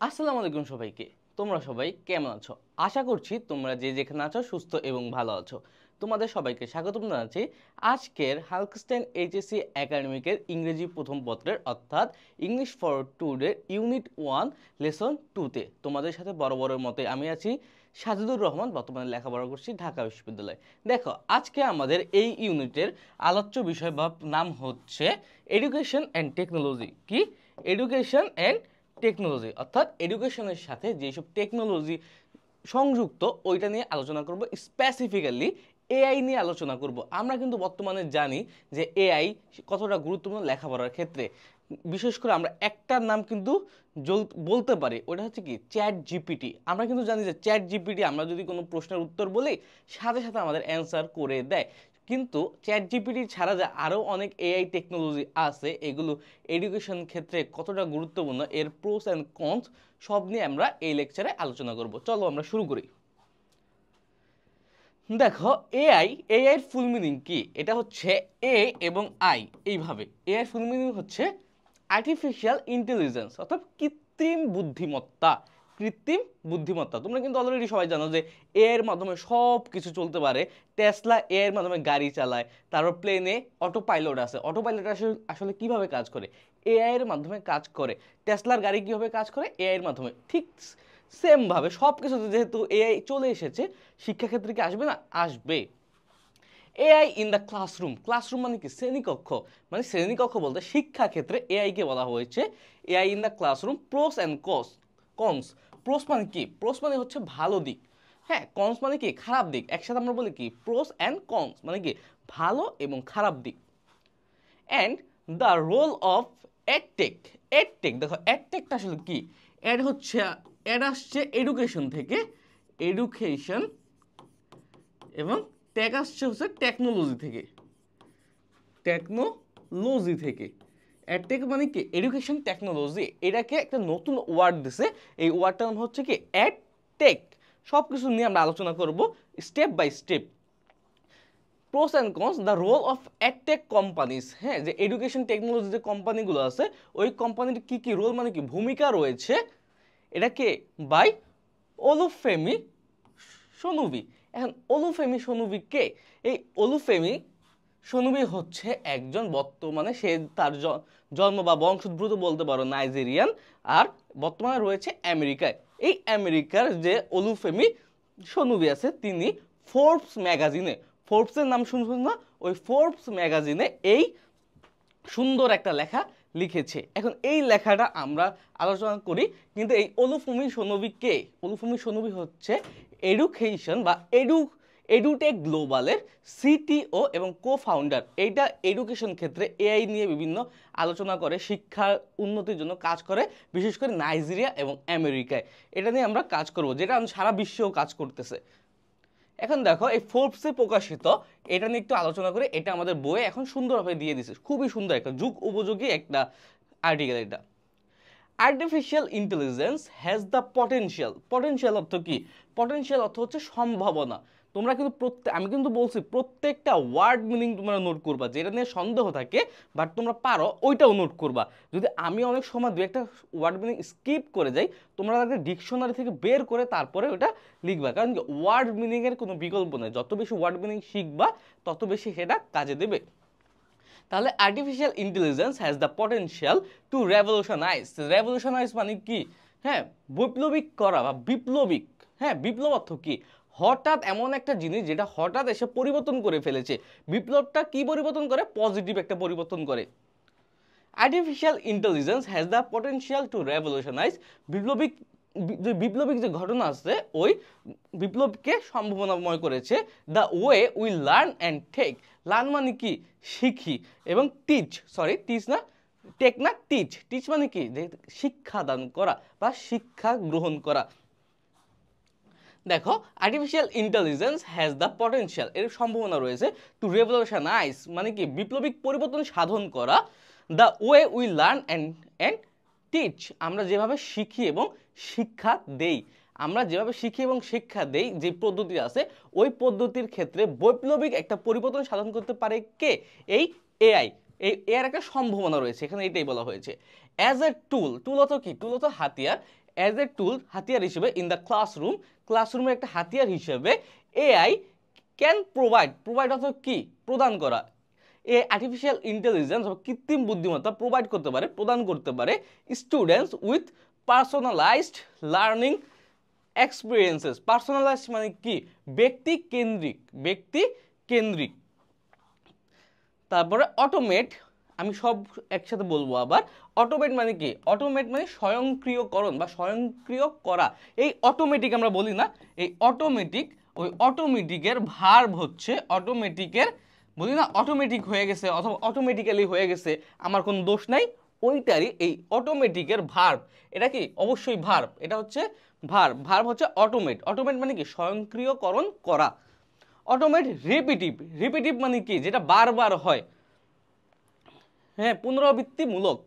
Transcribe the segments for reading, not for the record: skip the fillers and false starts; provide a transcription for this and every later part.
আসসালামু আলাইকুম সবাইকে। তোমরা সবাই কেমন আছো? আশা করছি তোমরা যে যেখানে আছো সুস্থ এবং ভালো আছো। তোমাদের সবাইকে স্বাগতম জানাচ্ছি আজকের হাল্কস্টাইন এইচএসসি একাডেমিকের ইংরেজি প্রথম পত্রের অর্থাৎ English for today unit 1 lesson 2-তে। তোমাদের সাথে বরাবরের মতে আমি আছি সাজিদুর রহমান, বর্তমানে লেখাপড়া করছি ঢাকা বিশ্ববিদ্যালয়ে। দেখো, আজকে আমাদের এই ইউনিটের আলোচ্য বিষয় বা নাম হচ্ছে এডুকেশন অ্যান্ড টেকনোলজি। কি? এডুকেশন অ্যান্ড টেকনোলজি, অর্থাৎ এডুকেশনের সাথে যেসব টেকনোলজি সংযুক্ত ওইটা নিয়ে আলোচনা করব। স্পেসিফিক্যালি এআই নিয়ে আলোচনা করব। আমরা কিন্তু বর্তমানে জানি যে এআই কতটা গুরুত্বপূর্ণ লেখাপড়ার ক্ষেত্রে। বিশেষ করে আমরা একটার নাম কিন্তু বলতে পারি, ওটা হচ্ছে কি চ্যাট জিপিটি। আমরা কিন্তু জানি যে চ্যাট জিপিটি আমরা যদি কোনো প্রশ্নের উত্তর বলি সাথে সাথে আমাদের অ্যান্সার করে দেয়। কিন্তু চ্যাট জিপিটি ছাড়া যে আরও অনেক এআই টেকনোলজি আছে, এগুলো এডুকেশন ক্ষেত্রে কতটা গুরুত্বপূর্ণ, এর প্রোস অ্যান্ড কনস সব নিয়ে আমরা এই লেকচারে আলোচনা করব। চলো আমরা শুরু করি। দেখো, এআই এর ফুল মিনিং কি? এটা হচ্ছে এ এবং আই, এইভাবে। এআই ফুল মিনিং হচ্ছে আর্টিফিশিয়াল ইন্টেলিজেন্স, অর্থাৎ কৃত্রিম বুদ্ধিমত্তা। কৃত্রিম বুদ্ধিমত্তা তোমরা কিন্তু অলরেডি সবাই জানো যে এআই এর মাধ্যমে সব কিছু চলতে পারে। টেসলা এআই এর মাধ্যমে গাড়ি চালায়, তারপর প্লেনে অটো পাইলট আছে। অটো পাইলট আসলে কিভাবে কাজ করে? এআই এর মাধ্যমে কাজ করে। টেসলার গাড়ি কিভাবে কাজ করে? এআই এর মাধ্যমে। ঠিক সেম ভাবে সব কিছুতে যেহেতু এআই চলে এসেছে, শিক্ষাক্ষেত্রে কি আসবে না? আসবে। AI in the classroom. Classroom মানে কি? শ্রেণীকক্ষ। মানে শ্রেণীকক্ষ বলতে শিক্ষাক্ষেত্রে এআই কে বলা হয়েছে AI in the classroom. Pros and cons. Pros মানে কি? প্রোস মানে হচ্ছে ভালো দিক, হ্যাঁ। কনস মানে কি? খারাপ দিক। একসাথে আমরা বলি কি প্রোস অ্যান্ড কনস, মানে কি ভালো এবং খারাপ দিক। And the role of edtech. Edtech, দেখো এডটেকটা আসলে কি? এড হচ্ছে, এড আসছে এডুকেশন থেকে, এডুকেশন, এবং টেক আসছে হচ্ছে টেকনোলজি থেকে, টেকনোলজি থেকে। এডটেক মানে কি? Education technology. এটাকে একটা নতুন ওয়ার্ড দিছে, এই ওয়ার্ডটার নাম হচ্ছে কি এডটেক। সব কিছু নিয়ে আমরা আলোচনা করব step by step. Pros and cons, the role of edtech companies. হ্যাঁ, যে এডুকেশন টেকনোলজি যে কোম্পানিগুলো আছে, ওই কোম্পানির কি কি রোল, মানে কি ভূমিকা রয়েছে, এটাকে বাই ওলুফেমি সোনুবি। এখন ওলুফেমি সোনুবি কে? এই ওলুফেমি সোনুবি হচ্ছে একজন, বর্তমানে সে তার জন্ম বা বংশোদ্ভূত বলতে পারো নাইজেরিয়ান, আর বর্তমানে রয়েছে আমেরিকায়। এই আমেরিকার যে ওলুফেমি সোনুবি আছে, তিনি ফোর্বস ম্যাগাজিনে, ফোর্বসের নাম শুনছেন না? ওই ফোর্বস ম্যাগাজিনে এই সুন্দর একটা লেখা লিখেছে। এখন এই লেখাটা আমরা আলোচনা করি। কিন্তু এই ওলুফেমি সোনুবি কে? ওলুফেমি সোনুবি হচ্ছে এডুকেশন বা এডুটেক গ্লোবালের সিটিও এবং কো ফাউন্ডার। এইটা এডুকেশন ক্ষেত্রে এআই নিয়ে বিভিন্ন আলোচনা করে, শিক্ষার উন্নতির জন্য কাজ করে, বিশেষ করে নাইজেরিয়া এবং আমেরিকায়। এটা নিয়ে আমরা কাজ করব, যেটা সারা বিশ্বেও কাজ করতেছে। এখন দেখো, এই ফোর্বসে প্রকাশিত, এটা নিয়ে একটু আলোচনা করে। এটা আমাদের বইয়ে এখন সুন্দরভাবে দিয়ে দিছে, খুবই সুন্দর একটা যুগ উপযোগী একটা আর্টিকেল এটা। Artificial intelligence has the potential. Potential অর্থ কি? পটেনশিয়াল অর্থ হচ্ছে সম্ভাবনা। তোমরা কিন্তু আমি কিন্তু বলছি প্রত্যেকটা ওয়ার্ড মিনিং তোমরা নোট করবা, যেটা নিয়ে সন্দেহ থাকে বাট তোমরা পারো ওইটাও নোট করবা। যদি আমি অনেক সময় দু একটা ওয়ার্ড মিনিং স্কিপ করে যাই, তোমরা তাকে ডিকশনারি থেকে বের করে তারপরে ওটা লিখবা। কারণ কি, ওয়ার্ড মিনিংয়ের কোনো বিকল্প নেই। যত বেশি ওয়ার্ড মিনিং শিখবা তত বেশি সেটা কাজে দেবে। তাহলে artificial intelligence has the potential to revolutionise. Revolutionise মানে কি? হ্যাঁ, বৈপ্লবিক করা বা বিপ্লবিক। হ্যাঁ, বিপ্লব অর্থ কি? হঠাৎ এমন একটা জিনিস যেটা হঠাৎ এসে পরিবর্তন করে ফেলেছে। বিপ্লবটা কি পরিবর্তন করে? পজিটিভ একটা পরিবর্তন করে। Artificial intelligence has the potential to revolutionise. বিপ্লবিক যে ঘটনা আছে, ওই বিপ্লবকে সম্ভাবনাময় করেছে। The way we learn and teach. Learn মানে কি? শিখি, এবং টিচ, টিচ না, টেক না, টিচ। টিচ মানে কি? যে শিক্ষাদান করা বা শিক্ষা গ্রহণ করা। দেখো, artificial intelligence has the potential, এর সম্ভাবনা রয়েছে, টু রেভলিউশনাইজ মানে কি? বিপ্লবিক পরিবর্তন সাধন করা। The way we learn and teach, আমরা যেভাবে শিখি এবং শিক্ষা দেই, আমরা যেভাবে শিখি এবং শিক্ষা দেই, যে পদ্ধতি আছে, ওই পদ্ধতির ক্ষেত্রে বৈপ্লবিক একটা পরিবর্তন সাধন করতে পারে কে? এই এআই। এই এর একটা সম্ভাবনা রয়েছে, এখানে এটাই বলা হয়েছে। অ্যাজ এ টুল, টুল অত কি? টুল অত হাতিয়ার। অ্যাজ এ টুল হাতিয়ার হিসেবে ইন দ্য ক্লাসরুমের একটা হাতিয়ার হিসেবে এআই ক্যান প্রোভাইড অর্থাৎ কি প্রদান করা, আর্টিফিশিয়াল ইন্টেলিজেন্স কৃত্রিম বুদ্ধিমত্তা প্রদান করতে পারে students with personalised learning experiences. Personalised মানে কি ব্যক্তি কেন্দ্রিক। তারপরে অটোমেট, আমি সব একসাথে বলবো আবার। অটোমেট মানে কি, অটোমেট মানে স্বয়ংক্রিয়করণ বা স্বয়ংক্রিয় করা। এই অটোমেটিক আমরা বলি না, এই অটোমেটিক, ওই অটোমেটিকের ভার্ব হচ্ছে বলি না অটোমেটিক হয়ে গেছে অথবা অটোমেটিক্যালি হয়ে গেছে, আমার কোনো দোষ নাই, ওইটারই এই অটোমেটিকের ভার্ব। এটা কি অবশ্যই ভার্ব, এটা হচ্ছে ভার্ব হচ্ছে অটোমেট মানে কি স্বয়ংক্রিয়করণ করা। অটোমেট রিপিটিভ মানে কি যেটা বারবার হয়, হ্যাঁ পুনরাবৃত্তিমূলক।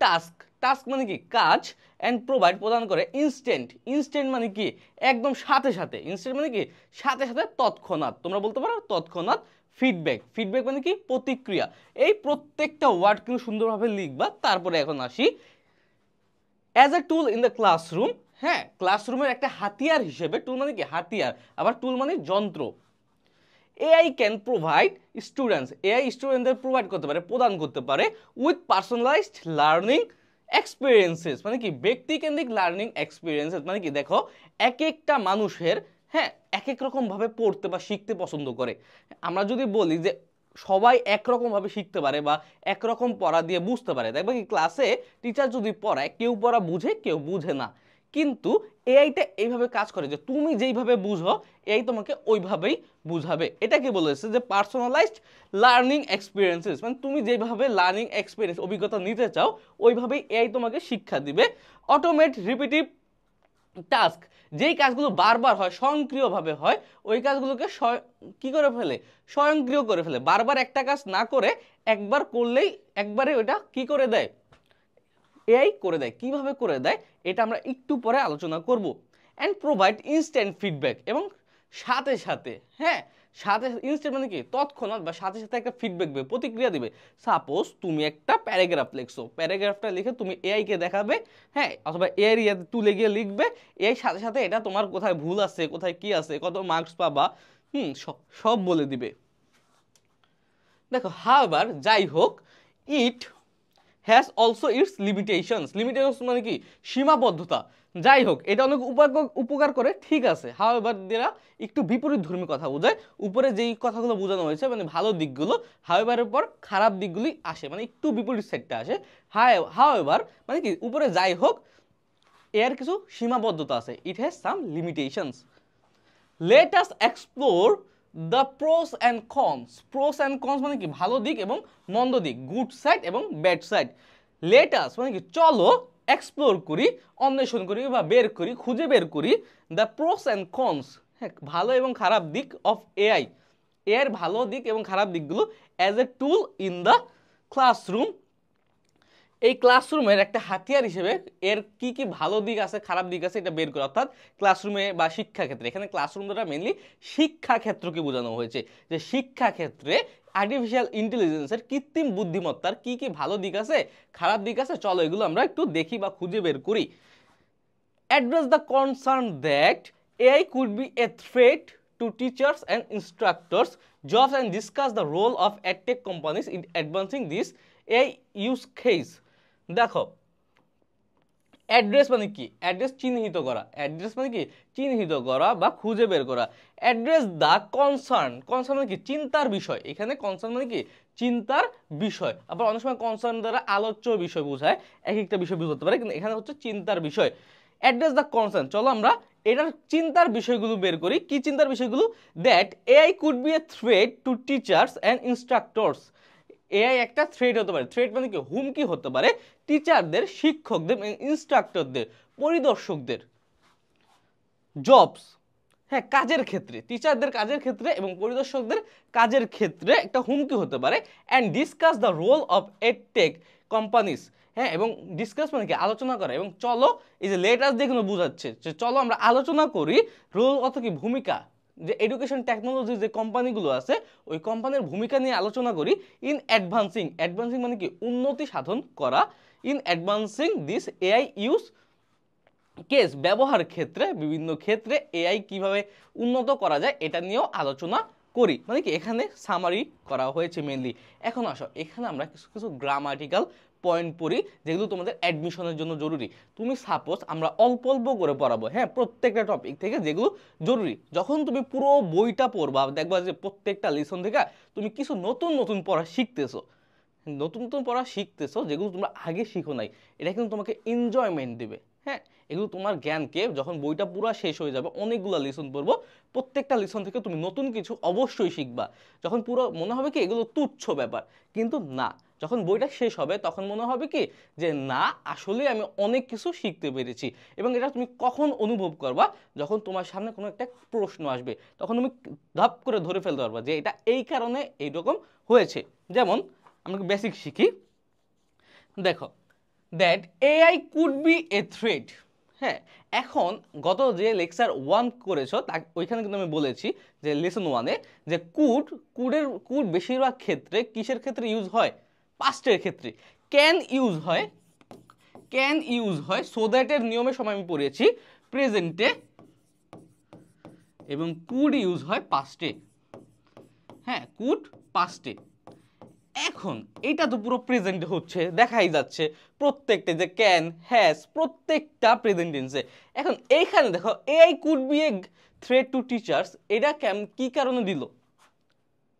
টাস্ক মানে কি কাজ, অ্যান্ড প্রদান করে ইনস্ট্যান্ট মানে কি একদম সাথে সাথে, ইনস্ট্যান্ট মানে কি সাথে সাথে তৎক্ষণাৎ, তোমরা বলতে পারো তৎক্ষণাৎ। ফিডব্যাক মানে কি প্রতিক্রিয়া। এই প্রত্যেকটা ওয়ার্ড কিন্তু সুন্দরভাবে লিখবা। তারপরে এখন আসি as a tool in the classroom, হ্যাঁ ক্লাসরুমের একটা হাতিয়ার হিসেবে, টুল মানে কি হাতিয়ার, আবার টুল মানে যন্ত্র। এআই ক্যান প্রোভাইড এআই স্টুডেন্টদের প্রদান করতে পারে উইথ পার্সোনালাইজড লার্নিং এক্সপিরিয়েন্সেস, মানে কি ব্যক্তিকেন্দ্রিক লার্নিং এক্সপিরিয়েন্সেস। মানে কি দেখো এক একটা মানুষের, হ্যাঁ এক এক রকম ভাবে পড়তে বা শিখতে পছন্দ করে। আমরা যদি বলি যে সবাই একরকম ভাবে শিখতে পারে বা একরকম পড়া দিয়ে বুঝতে পারে, দেখবে কি ক্লাসে টিচার যদি পড়ায় কেউ পড়া বুঝে কেউ বুঝে না, কিন্তু এআইটা এইভাবে কাজ করে যে তুমি যেইভাবে বুঝো এআই তোমাকে ওইভাবেই বুঝাবে। এটাকে বলেছে যে পার্সোনালাইজড লার্নিং এক্সপিরিয়েন্সেস, মানে তুমি যেভাবে লার্নিং এক্সপিরিয়েন্স অভিজ্ঞতা নিতে চাও ওইভাবেই এআই তোমাকে শিক্ষা দিবে। অটোমেট রিপিটিভ টাস্ক, যেই কাজগুলো বারবার হয় স্বয়ংক্রিয়ভাবে হয়, ওই কাজগুলোকে কি করে ফেলে স্বয়ংক্রিয় করে ফেলে। বারবার একটা কাজ না করে একবার করলেই একবারে ওইটা কি করে দেয়, এআই করে দেয়। কিভাবে করে দেয় এটা আমরা একটু পরে আলোচনা করব। অ্যান্ড প্রোভাইড ইনস্ট্যান্ট ফিডব্যাক, এবং সাথে সাথে, হ্যাঁ সাথে ইনস্ট্যান্ট মানে কি তৎক্ষণাৎ বা সাথে সাথে একটা ফিডব্যাক দেবে, প্রতিক্রিয়া দিবে। সাপোজ তুমি একটা প্যারাগ্রাফ লিখছো, প্যারাগ্রাফটা লিখে তুমি এআইকে দেখাবে, হ্যাঁ অথবা এআই টুলে গিয়ে লিখবে, এআই সাথে সাথে এটা তোমার কোথায় ভুল আছে, কোথায় কি আছে, কত মার্কস পাবা, সব বলে দিবে। দেখো হাউএভার যাই হোক, it has also it's limitations মানে কি সীমাবদ্ধতা। যাই হোক এটা অনেক উপকার করে, ঠিক আছে। হাউএভার দ্বারা একটু বিপরীত ধর্মী কথা বোঝায়। উপরে যেই কথাগুলো বোঝানো হয়েছে মানে ভালো দিকগুলো, হাউএভারের পর খারাপ দিকগুলি আসে, মানে একটু বিপরীত সাইডটা আসে। হাউএভার মানে কি উপরে যাই হোক এর কিছু সীমাবদ্ধতা আছে, it has some limitations. Let us explore the pros and cons মানে কি ভালো দিক এবং মন্দ দিক, গুড সাইড এবং ব্যাড সাইড। লেট আস মানে কি চলো এক্সপ্লোর করি, অন্বেষণ করি বা খুঁজে বের করি দ্য প্রোস অ্যান্ড কনস, হ্যাঁ ভালো এবং খারাপ দিক অফ এআই, এর ভালো দিক এবং খারাপ দিকগুলো as a tool in the classroom, এই ক্লাসরুমের একটা হাতিয়ার হিসেবে এর কি কি ভালো দিক আছে খারাপ দিক আছে এটা বের করা। অর্থাৎ ক্লাসরুমে বা শিক্ষাক্ষেত্রে, এখানে ক্লাসরুম দ্বারা মেইনলি শিক্ষাক্ষেত্রকে বোঝানো হয়েছে, যে শিক্ষাক্ষেত্রে আর্টিফিশিয়াল ইন্টেলিজেন্সের কৃত্রিম বুদ্ধিমত্তার কি কি ভালো দিক আছে খারাপ দিক আছে, চলো এগুলো আমরা একটু দেখি বা খুঁজে বের করি। Address the concern that AI could B A threat to teachers and instructors jobs and discuss the role of edtech companies in advancing this AI use case। দেখো অ্যাড্রেস মানে কি, অ্যাড্রেস চিহ্নিত করা, অ্যাড্রেস মানে কি চিহ্নিত করা বা খুঁজে বের করা। অ্যাড্রেস দ্য কনসার্ন মানে কি চিন্তার বিষয়, এখানে কনসার্ন মানে কি চিন্তার বিষয়। আবার অনেক সময় কনসার্ন দ্বারা আলোচ্য বিষয় বোঝায়, এক একটা বিষয় বুঝতে পারে, কিন্তু এখানে হচ্ছে চিন্তার বিষয়। অ্যাড্রেস দ্য কনসার্ন, চলো আমরা এটার চিন্তার বিষয়গুলো বের করি। কি চিন্তার বিষয়গুলো? That AI could B A threat to teachers and instructors, AI একটা থ্রেট হতে পারে, থ্রেট মানে কি হুমকি হতে পারে টিচারদের, শিক্ষকদের, ইনস্ট্রাক্টরদের, পরিদর্শকদের। জবস, হ্যাঁ কাজের ক্ষেত্রে, টিচারদের কাজের ক্ষেত্রে এবং পরিদর্শকদের কাজের ক্ষেত্রে একটা হুমকি হতে পারে। And discuss the role of edtech companies, হ্যাঁ এবং ডিসকাস মানে কি আলোচনা করা, এবং চলো এই যে লেটাস দিয়ে কিন্তু বোঝাচ্ছে যে চলো আমরা আলোচনা করি রোল অর্থ কি ভূমিকা, যে এডুকেশন টেকনোলজি যে কোম্পানিগুলো আছে ওই কোম্পানির ভূমিকা নিয়ে আলোচনা করি। ইন অ্যাডভান্সিং মানে কি উন্নতি সাধন করা, in advancing this AI use case ব্যবহার ক্ষেত্রে বিভিন্ন ক্ষেত্রে এআই কিভাবে উন্নত করা যায় এটা নিয়েও আলোচনা করি, মানে কি এখানে সামারি করা হয়েছে মেনলি। এখন আসো এখানে আমরা কিছু কিছু গ্রামাটিক্যাল পয়েন্ট পড়ি যেগুলো তোমাদের অ্যাডমিশনের জন্য জরুরি। তুমি সাপোজ আমরা অল্প অল্প করে পড়াবো, হ্যাঁ, প্রত্যেকটা টপিক থেকে যেগুলো জরুরি। যখন তুমি পুরো বইটা পড়বা দেখবা যে প্রত্যেকটা লেসন থেকে তুমি কিছু নতুন নতুন পড়া শিখতেছো, নতুন নতুন পড়া শিখতেছো যেগুলো তোমরা আগে শিখো নাই। এটা কিন্তু তোমাকে এনজয়মেন্ট দেবে, হ্যাঁ, এগুলো তোমার জ্ঞানকে যখন বইটা পুরো শেষ হয়ে যাবে অনেকগুলো লেসন পড়বো, প্রত্যেকটা লেসন থেকে তুমি নতুন কিছু অবশ্যই শিখবা। যখন পুরো মনে হবে কি এগুলো তুচ্ছ ব্যাপার, কিন্তু না, যখন বইটা শেষ হবে তখন মনে হবে কি যে না আসলে আমি অনেক কিছু শিখতে পেরেছি। এবং এটা তুমি কখন অনুভব করবা, যখন তোমার সামনে কোনো একটা প্রশ্ন আসবে তখন তুমি ধাপ করে ধরে ফেলতে পারবা যে এটা এই কারণে এইরকম হয়েছে। যেমন আমরা বেসিক শিখি, দেখো that AI could B A threat. হ্যাঁ, এখন গত যে লেকচার 1 করেছো ওইখানে কিন্তু আমি বলেছি যে লেসন 1-এ যে কুড বেশিরভাগ ক্ষেত্রে কিসের ক্ষেত্রে ইউজ হয়, পাস্টের ক্ষেত্রে। ক্যান ইউজ হয় সো দ্যাটের নিয়মের সময় আমি পড়েছি প্রেজেন্টে, এবং কুড ইউজ হয় পাস্টে। হ্যাঁ, কুড পাস্টে। এখন এটা তো পুরো প্রেজেন্টে হচ্ছে, দেখাই যাচ্ছে প্রত্যেকটা যে ক্যান হ্যাজ প্রত্যেকটা প্রেজেন্ট টেন্সে। এখন এইখানে দেখো AI could B A threat to teachers, এটা কি কারণে দিল,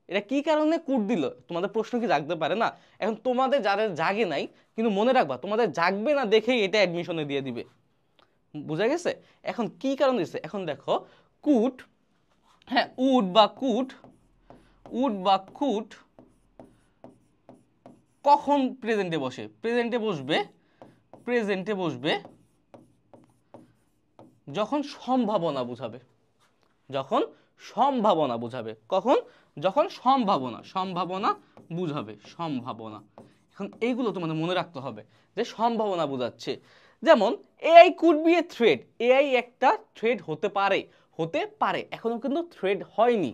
এটা কি কারণে কুড দিল, তোমাদের প্রশ্ন কি জাগতে পারে না? এখন তোমাদের যাদের জাগে নাই, কিন্তু মনে রাখবা তোমাদের জাগবে না দেখেই এটা অ্যাডমিশনে দিয়ে দিবে, বুঝা গেছে? এখন কি কারণ দিচ্ছে, এখন দেখো কুড, হ্যাঁ, উড বা কুড কখন প্রেজেন্টে বসে, প্রেজেন্টে বসবে যখন সম্ভাবনা বুঝাবে, কখন, যখন সম্ভাবনা বুঝাবে। এখন এইগুলো তোমাদের মনে রাখতে হবে যে সম্ভাবনা বোঝাচ্ছে। যেমন AI could B A thread, AI একটা থ্রেড হতে পারে, এখনো কিন্তু থ্রেড হয়নি,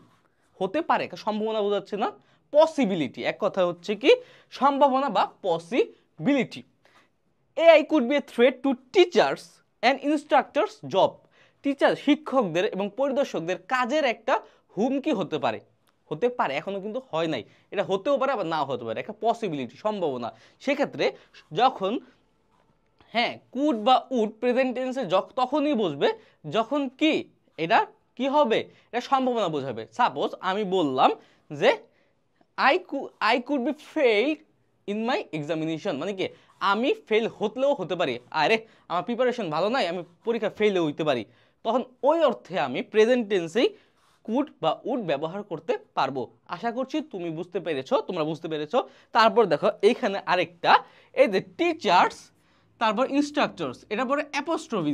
হতে পারে, সম্ভাবনা বোঝাচ্ছে না, পসিবিলিটি। এক কথা হচ্ছে কি সম্ভাবনা বা possibility. AI could B A threat to teachers and instructors job, teacher শিক্ষকদের এবং পরিদর্শকদের কাজের একটা হুমকি হতে পারে, এখনো কিন্তু হয় নাই, এটা হতেও পারে আবার নাও হতে পারে, একটা পসিবিলিটি, সম্ভাবনা। সেক্ষেত্রে যখন হ্যাঁ কুড বা উড প্রেজেন্ট টেন্সে তখনই বসবে যখন কি এটা কি হবে, এটা সম্ভাবনা বোঝাবে। সাপোজ আমি বললাম যে I could be fail in my examination, মানে কি আমি ফেল হতেও হতে পারি, আরে আমার প্রিপারেশন ভালো নাই, আমি পরীক্ষা ফেলও হইতে পারি, তখন ওই অর্থে আমি প্রেজেন্ট টেন্সেই কুড বা উড ব্যবহার করতে পারবো। আশা করছি তোমরা বুঝতে পেরেছো। তারপর দেখো এইখানে আরেকটা, এই যে টিচার্স তারপর ইনস্ট্রাক্টরস, এটা পরে অ্যাপোস্ট্রফি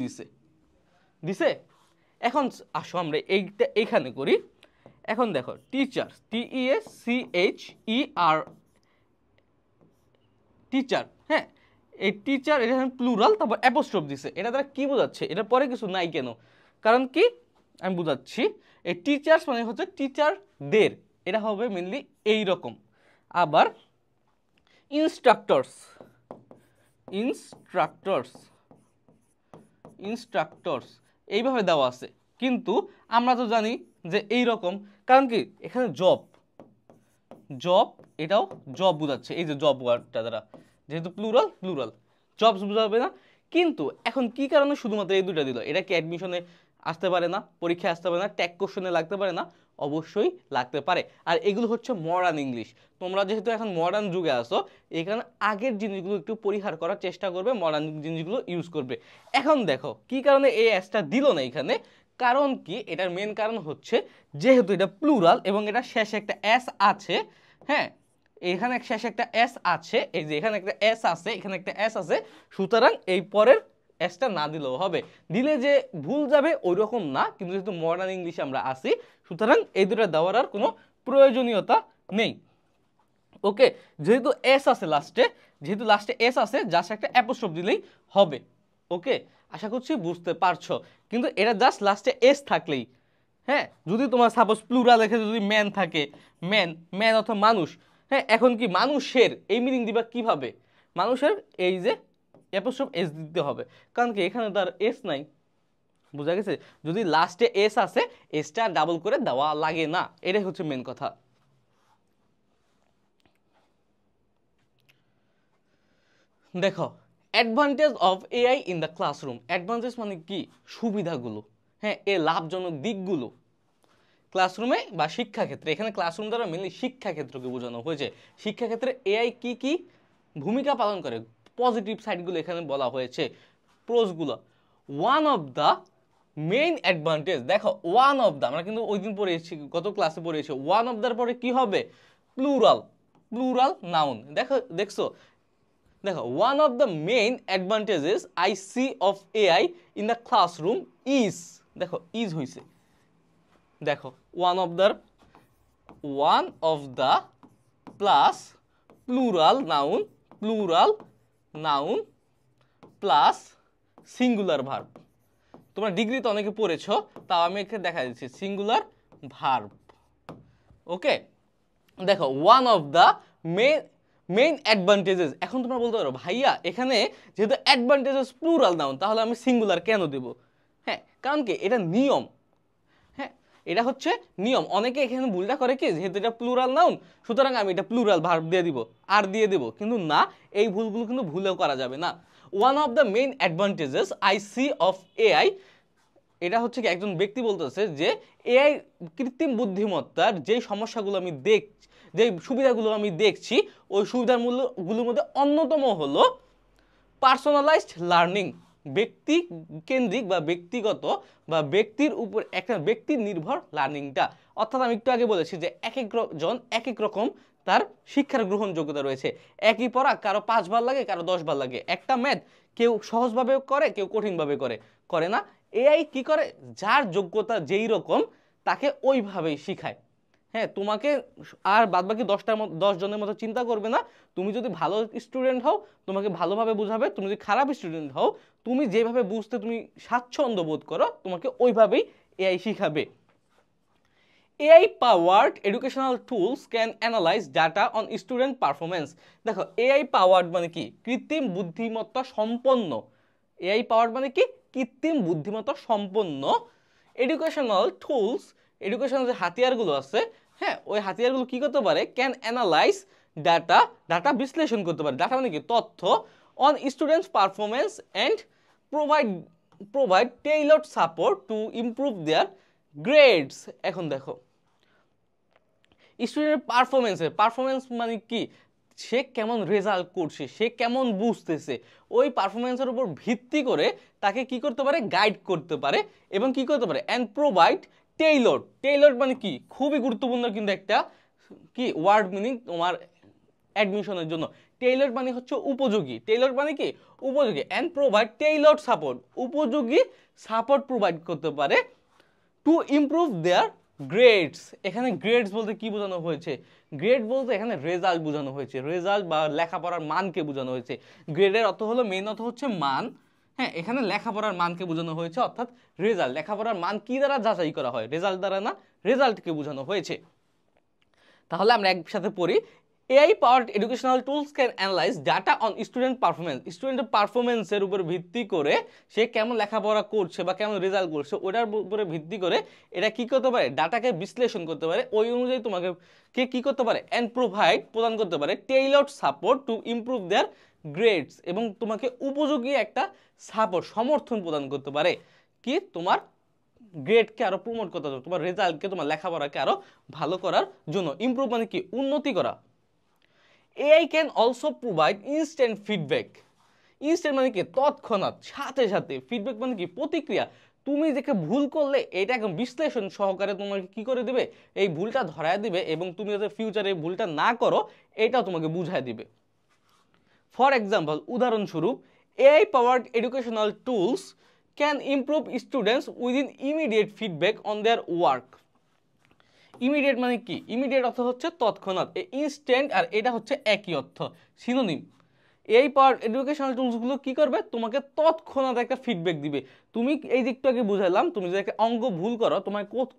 দিছে। এখন আসো আমরা এইখানে করি। এখন দেখো টিচার্স, TEACHER, টিচার, হ্যাঁ, এই টিচার এটা প্লুরাল, তারপর অ্যাপোস্ট্রফ দিছে, এটা দ্বারা কি বোঝাচ্ছে, এটা পরে কিছু নাই কেন, কারণ কি আমি বুঝাচ্ছি। এই টিচার্স মানে হচ্ছে টিচারদের, এটা হবে মেনলি এই রকম। আবার ইনস্ট্রাক্টরস এইভাবে দেওয়া আছে, কিন্তু আমরা তো জানি যে এই রকম, কারণ কি এখানে জব, এটাও জব বোঝাচ্ছে, এই যে জব ওয়ার্ডটা দ্বারা, যেহেতু প্লুরাল জবস বোঝাবে না। কিন্তু এখন কি কারণে শুধুমাত্র এই দুটো দিল, এটা কি অ্যাডমিশনে আসতে পারে না, পরীক্ষায় আসতে পারে না, ট্যাগ কোশ্চেনে লাগতে পারে না? অবশ্যই লাগতে পারে। আর এগুলো হচ্ছে মডার্ন ইংলিশ, তোমরা যেহেতু এখন মডার্ন যুগে আসো, এখানে আগের জিনিসগুলো একটু পরিহার করার চেষ্টা করবে, মডার্ন জিনিসগুলো ইউজ করবে। এখন দেখো কি কারণে এই এসটা দিল না এখানে, কারণ কি এটার মেন কারণ হচ্ছে যেহেতু এটা প্লুরাল এবং এটা শেষে একটা এস আছে, হ্যাঁ, এখানে শেষে একটা এস আছে, এই যে এখানে একটা এস আছে, এখানে একটা এস আছে, সুতরাং এই পরের এসটা না দিলেও হবে, দিলে যে ভুল যাবে ওই রকম না, কিন্তু যেহেতু মডার্ন ইংলিশে আমরা আসি সুতরাং এই দুটো দেওয়ার আর কোনো প্রয়োজনীয়তা নেই। ওকে, যেহেতু লাস্টে এস আছে জাস্ট একটা অ্যাপোস্ট্রফ দিলেই হবে। ওকে, আশা করছি বুঝতে পারছো। কিন্তু এটা জাস্ট লাস্টে এস থাকলেই, হ্যাঁ, যদি তোমার সাপোজ প্লুরাল লেখে যদি ম্যান থাকে, ম্যান অথবা মানুষ, হ্যাঁ, এখন কি মানুষের এই মিনিং দিবা কিভাবে, মানুষের এই যে অ্যাপোস্ট্রোফ এস দিতে হবে, কারণ কি এখানে তার এস নাই, বোঝা গেছে? যদি লাস্টে এস আছে এসটা ডাবল করে দেওয়া লাগে না, এটাই হচ্ছে মেন কথা। দেখো advantage of AI in the classroom, advantage মানে কি সুবিধাগুলো, হ্যাঁ এর লাভজনক দিকগুলো ক্লাসরুমে বা শিক্ষাক্ষেত্রে। এখানে ক্লাসরুম দ্বারা মেনলি শিক্ষাক্ষেত্রকে বোঝানো হয়েছে। শিক্ষাক্ষেত্রে এআই কি কি ভূমিকা পালন করে, পজিটিভ সাইডগুলো এখানে বলা হয়েছে, প্রোসগুলো। One of the main advantage, দেখো ওয়ান অফ দ্য, আমরা কিন্তু ওই দিন পড়েছি, গত ক্লাসে পড়েছি, ওয়ান অফ দ্যার পরে কি হবে প্লুরাল, প্লুরাল নাউন। দেখছো দেখো one of the main advantages I see of AI in the classroom is, দেখো is হইছে, দেখো one of the plus plural noun plus singular verb। তোমরা ডিগ্রিতে অনেকে পড়েছো, তাও আমি এখানে দেখা দিচ্ছি সিঙ্গুলার ভার্ব। ওকে, দেখো one of the main advantages. এখন তোমরা বলতে পারো ভাইয়া এখানে যেহেতু অ্যাডভান্টেজেস প্লুরাল নাউন, তাহলে আমি সিঙ্গুলার কেন দেব? হ্যাঁ, কারণ কি এটা নিয়ম, হ্যাঁ এটা হচ্ছে নিয়ম। অনেকে এখানে ভুলটা করে কি, যেহেতু এটা প্লুরাল নাউন সুতরাং আমি এটা প্লুরাল ভার্ব দিয়ে দিব, আর দিয়ে দেব, কিন্তু না, এই ভুলগুলো কিন্তু ভুলেও করা যাবে না। One of the main advantages I see of AI, এটা হচ্ছে কি একজন ব্যক্তি বলতেছে যে এআই কৃত্রিম বুদ্ধিমত্তার যে সমস্যাগুলো আমি যে সুবিধাগুলো আমি দেখছি, ওই সুবিধাগুলোর মধ্যে অন্যতম হলো পার্সোনালাইজড লার্নিং, ব্যক্তি কেন্দ্রিক বা ব্যক্তিগত বা ব্যক্তির উপর একটা ব্যক্তির নির্ভর লার্নিংটা। অর্থাৎ আমি একটু আগে বলেছি যে এক একজন এক এক রকম তার শিক্ষার গ্রহণযোগ্যতা রয়েছে। একই পড়া কারো 5 বার লাগে, কারো 10 বার লাগে। একটা ম্যাথ কেউ সহজভাবে করে, কেউ কঠিনভাবে করে না। এআই কি করে, যার যোগ্যতা যেই রকম তাকে ওইভাবেই শিখায়। হ্যাঁ, তোমাকে আর বাদবাকি 10 জনের মতো চিন্তা করবে না। তুমি যদি ভালো স্টুডেন্ট হও তোমাকে ভালোভাবে বুঝাবে, তুমি যদি খারাপ স্টুডেন্ট হও তুমি যেভাবে বুঝতে তুমি স্বাচ্ছন্দ্য বোধ করো তোমাকে ওইভাবেই AI শিখাবে। AI powered educational tools can analyze data on student performance। দেখো AI powered মানে কি কৃত্রিম বুদ্ধিমত্তা সম্পন্ন, AI powered মানে কি কৃত্রিম বুদ্ধিমত্তা সম্পন্ন এডুকেশনাল টুলস, এডুকেশনাল যে হাতিয়ারগুলো আছে, হ্যাঁ ওই হাতিয়ারগুলো কি করতে পারে, ক্যান অ্যানালাইজ ডাটা বিশ্লেষণ করতে পারে। ডাটা মানে কি তথ্য, on students performance and provide টেইলর্ড support to improve there grades. এখন দেখো স্টুডেন্টের পারফরমেন্স মানে কি, সে কেমন রেজাল্ট করছে, সে কেমন বুঝতেছে, ওই পারফরমেন্সের উপর ভিত্তি করে তাকে কি করতে পারে, গাইড করতে পারে এবং কি করতে পারে, অ্যান্ড প্রোভাইড টেইলর্ড মানে কি খুবই গুরুত্বপূর্ণ কিন্তু একটা কি ওয়ার্ড মিনিং তোমার অ্যাডমিশনের জন্য। টেইলর্ড মানে হচ্ছে উপযোগী, টেইলর্ড মানে কি উপযোগী, অ্যান্ড প্রোভাইড টেইলর্ড সাপোর্ট, উপযোগী সাপোর্ট প্রোভাইড করতে পারে টু ইমপ্রুভ দেয়ার গ্রেডস। এখানে গ্রেডস বলতে কি বোঝানো হয়েছে, গ্রেড বলতে এখানে রেজাল্ট বোঝানো হয়েছে, রেজাল্ট বা লেখাপড়ার মানকে বোঝানো হয়েছে। গ্রেডের অর্থ হলো মেইন অর্থ হচ্ছে মান, হ্যাঁ এখানে লেখাপড়ার মানকে বোঝানো হয়েছে, অর্থাৎ রেজাল্ট, লেখাপড়ার মান কি দ্বারা যাচাই করা হয়, রেজাল্ট দ্বারা না, রেজাল্টকে বোঝানো হয়েছে। তাহলে আমরা একসাথে পড়ি, AI powered educational tools can analyze data on student performance। স্টুডেন্টের পারফরমেন্সের উপর ভিত্তি করে সে কেমন লেখাপড়া করছে বা কেমন রেজাল্ট করছে ওটার উপরে ভিত্তি করে এটা কি করতে পারে, ডাটাকে বিশ্লেষণ করতে পারে, ওই অনুযায়ী তোমাকে কি করতে পারে, অ্যান্ড প্রোভাইড প্রদান করতে পারে টেইলর্ড support to improve there grades, এবং তোমাকে উপযোগী একটা সাপোর্ট সমর্থন প্রদান করতে পারে কি তোমার গ্রেডকে আরো প্রমোট করতে হবে, তোমার রেজাল্টকে তোমার লেখাপড়াকে আরো ভালো করার জন্য। ইমপ্রুভ মানে কি উন্নতি করা। AI can also provide instant feedback। Instant মানে কি তৎক্ষণাৎ, সাথে সাথে। ফিডব্যাক মানে কি প্রতিক্রিয়া, তুমি দেখে ভুল করলে এটা একদম বিশ্লেষণ সহকারে তোমাকে কি করে দিবে, এই ভুলটা ধরায় দিবে, এবং তুমি যাতে ফিউচারে এই ভুলটা না করো এটাও তোমাকে বুঝায় দিবে। ফর এক্সাম্পল উদাহরণস্বরূপ, AI powered educational tools can improve students within immediate feedback on their work। Immediate মানে কি, ইমিডিয়েট অর্থ হচ্ছে তৎক্ষণাৎ, ইনস্ট্যান্ট আর এটা হচ্ছে একই অর্থ, সিনোনিম। এই পাওয়ার এডুকেশনাল টুলসগুলো কি করবে, তোমাকে তৎক্ষণাৎ একটা ফিডব্যাক দিবে। তুমি এই দিকটা আগে বুঝাইলাম, তুমি যদি একটা অঙ্ক ভুল করো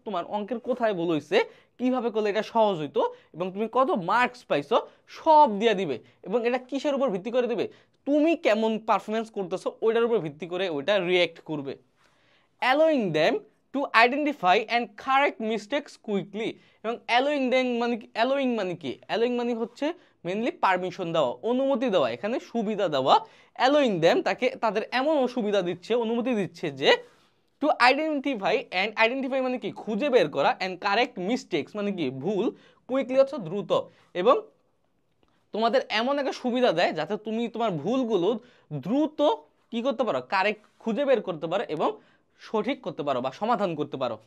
তোমার অঙ্কের কোথায় ভুল হয়েছে, কিভাবে করলে এটা সহজ হইতো এবং তুমি কত মার্কস পাইছো সব দিয়ে দিবে। এবং এটা কিসের উপর ভিত্তি করে দিবে, তুমি কেমন পারফরমেন্স করতেছো ওইটার উপর ভিত্তি করে ওইটা রিঅ্যাক্ট করবে। allowing them to identify and correct mistakes quickly, এবং allowing them মানে কি, allowing মানে হচ্ছে মেইনলি পারমিশন দেওয়া, অনুমতি দেওয়া, এখানে সুবিধা দেওয়া। allowing them তাদের এমন সুবিধা দিচ্ছে, অনুমতি দিচ্ছে যে টু আইডেন্টিফাই মানে কি খুঁজে বের করা, অ্যান্ড কারেক্ট মিস্টেক্স মানে কি ভুল, কুইকলি হচ্ছে দ্রুত, এবং তোমাদের এমন একটা সুবিধা দেয় যাতে তুমি তোমার ভুলগুলো দ্রুত কি করতে পারো, কারেক্ট খুঁজে বের করতে পারো এবং সঠিক করতে পারো বা সমাধান করতে পারো।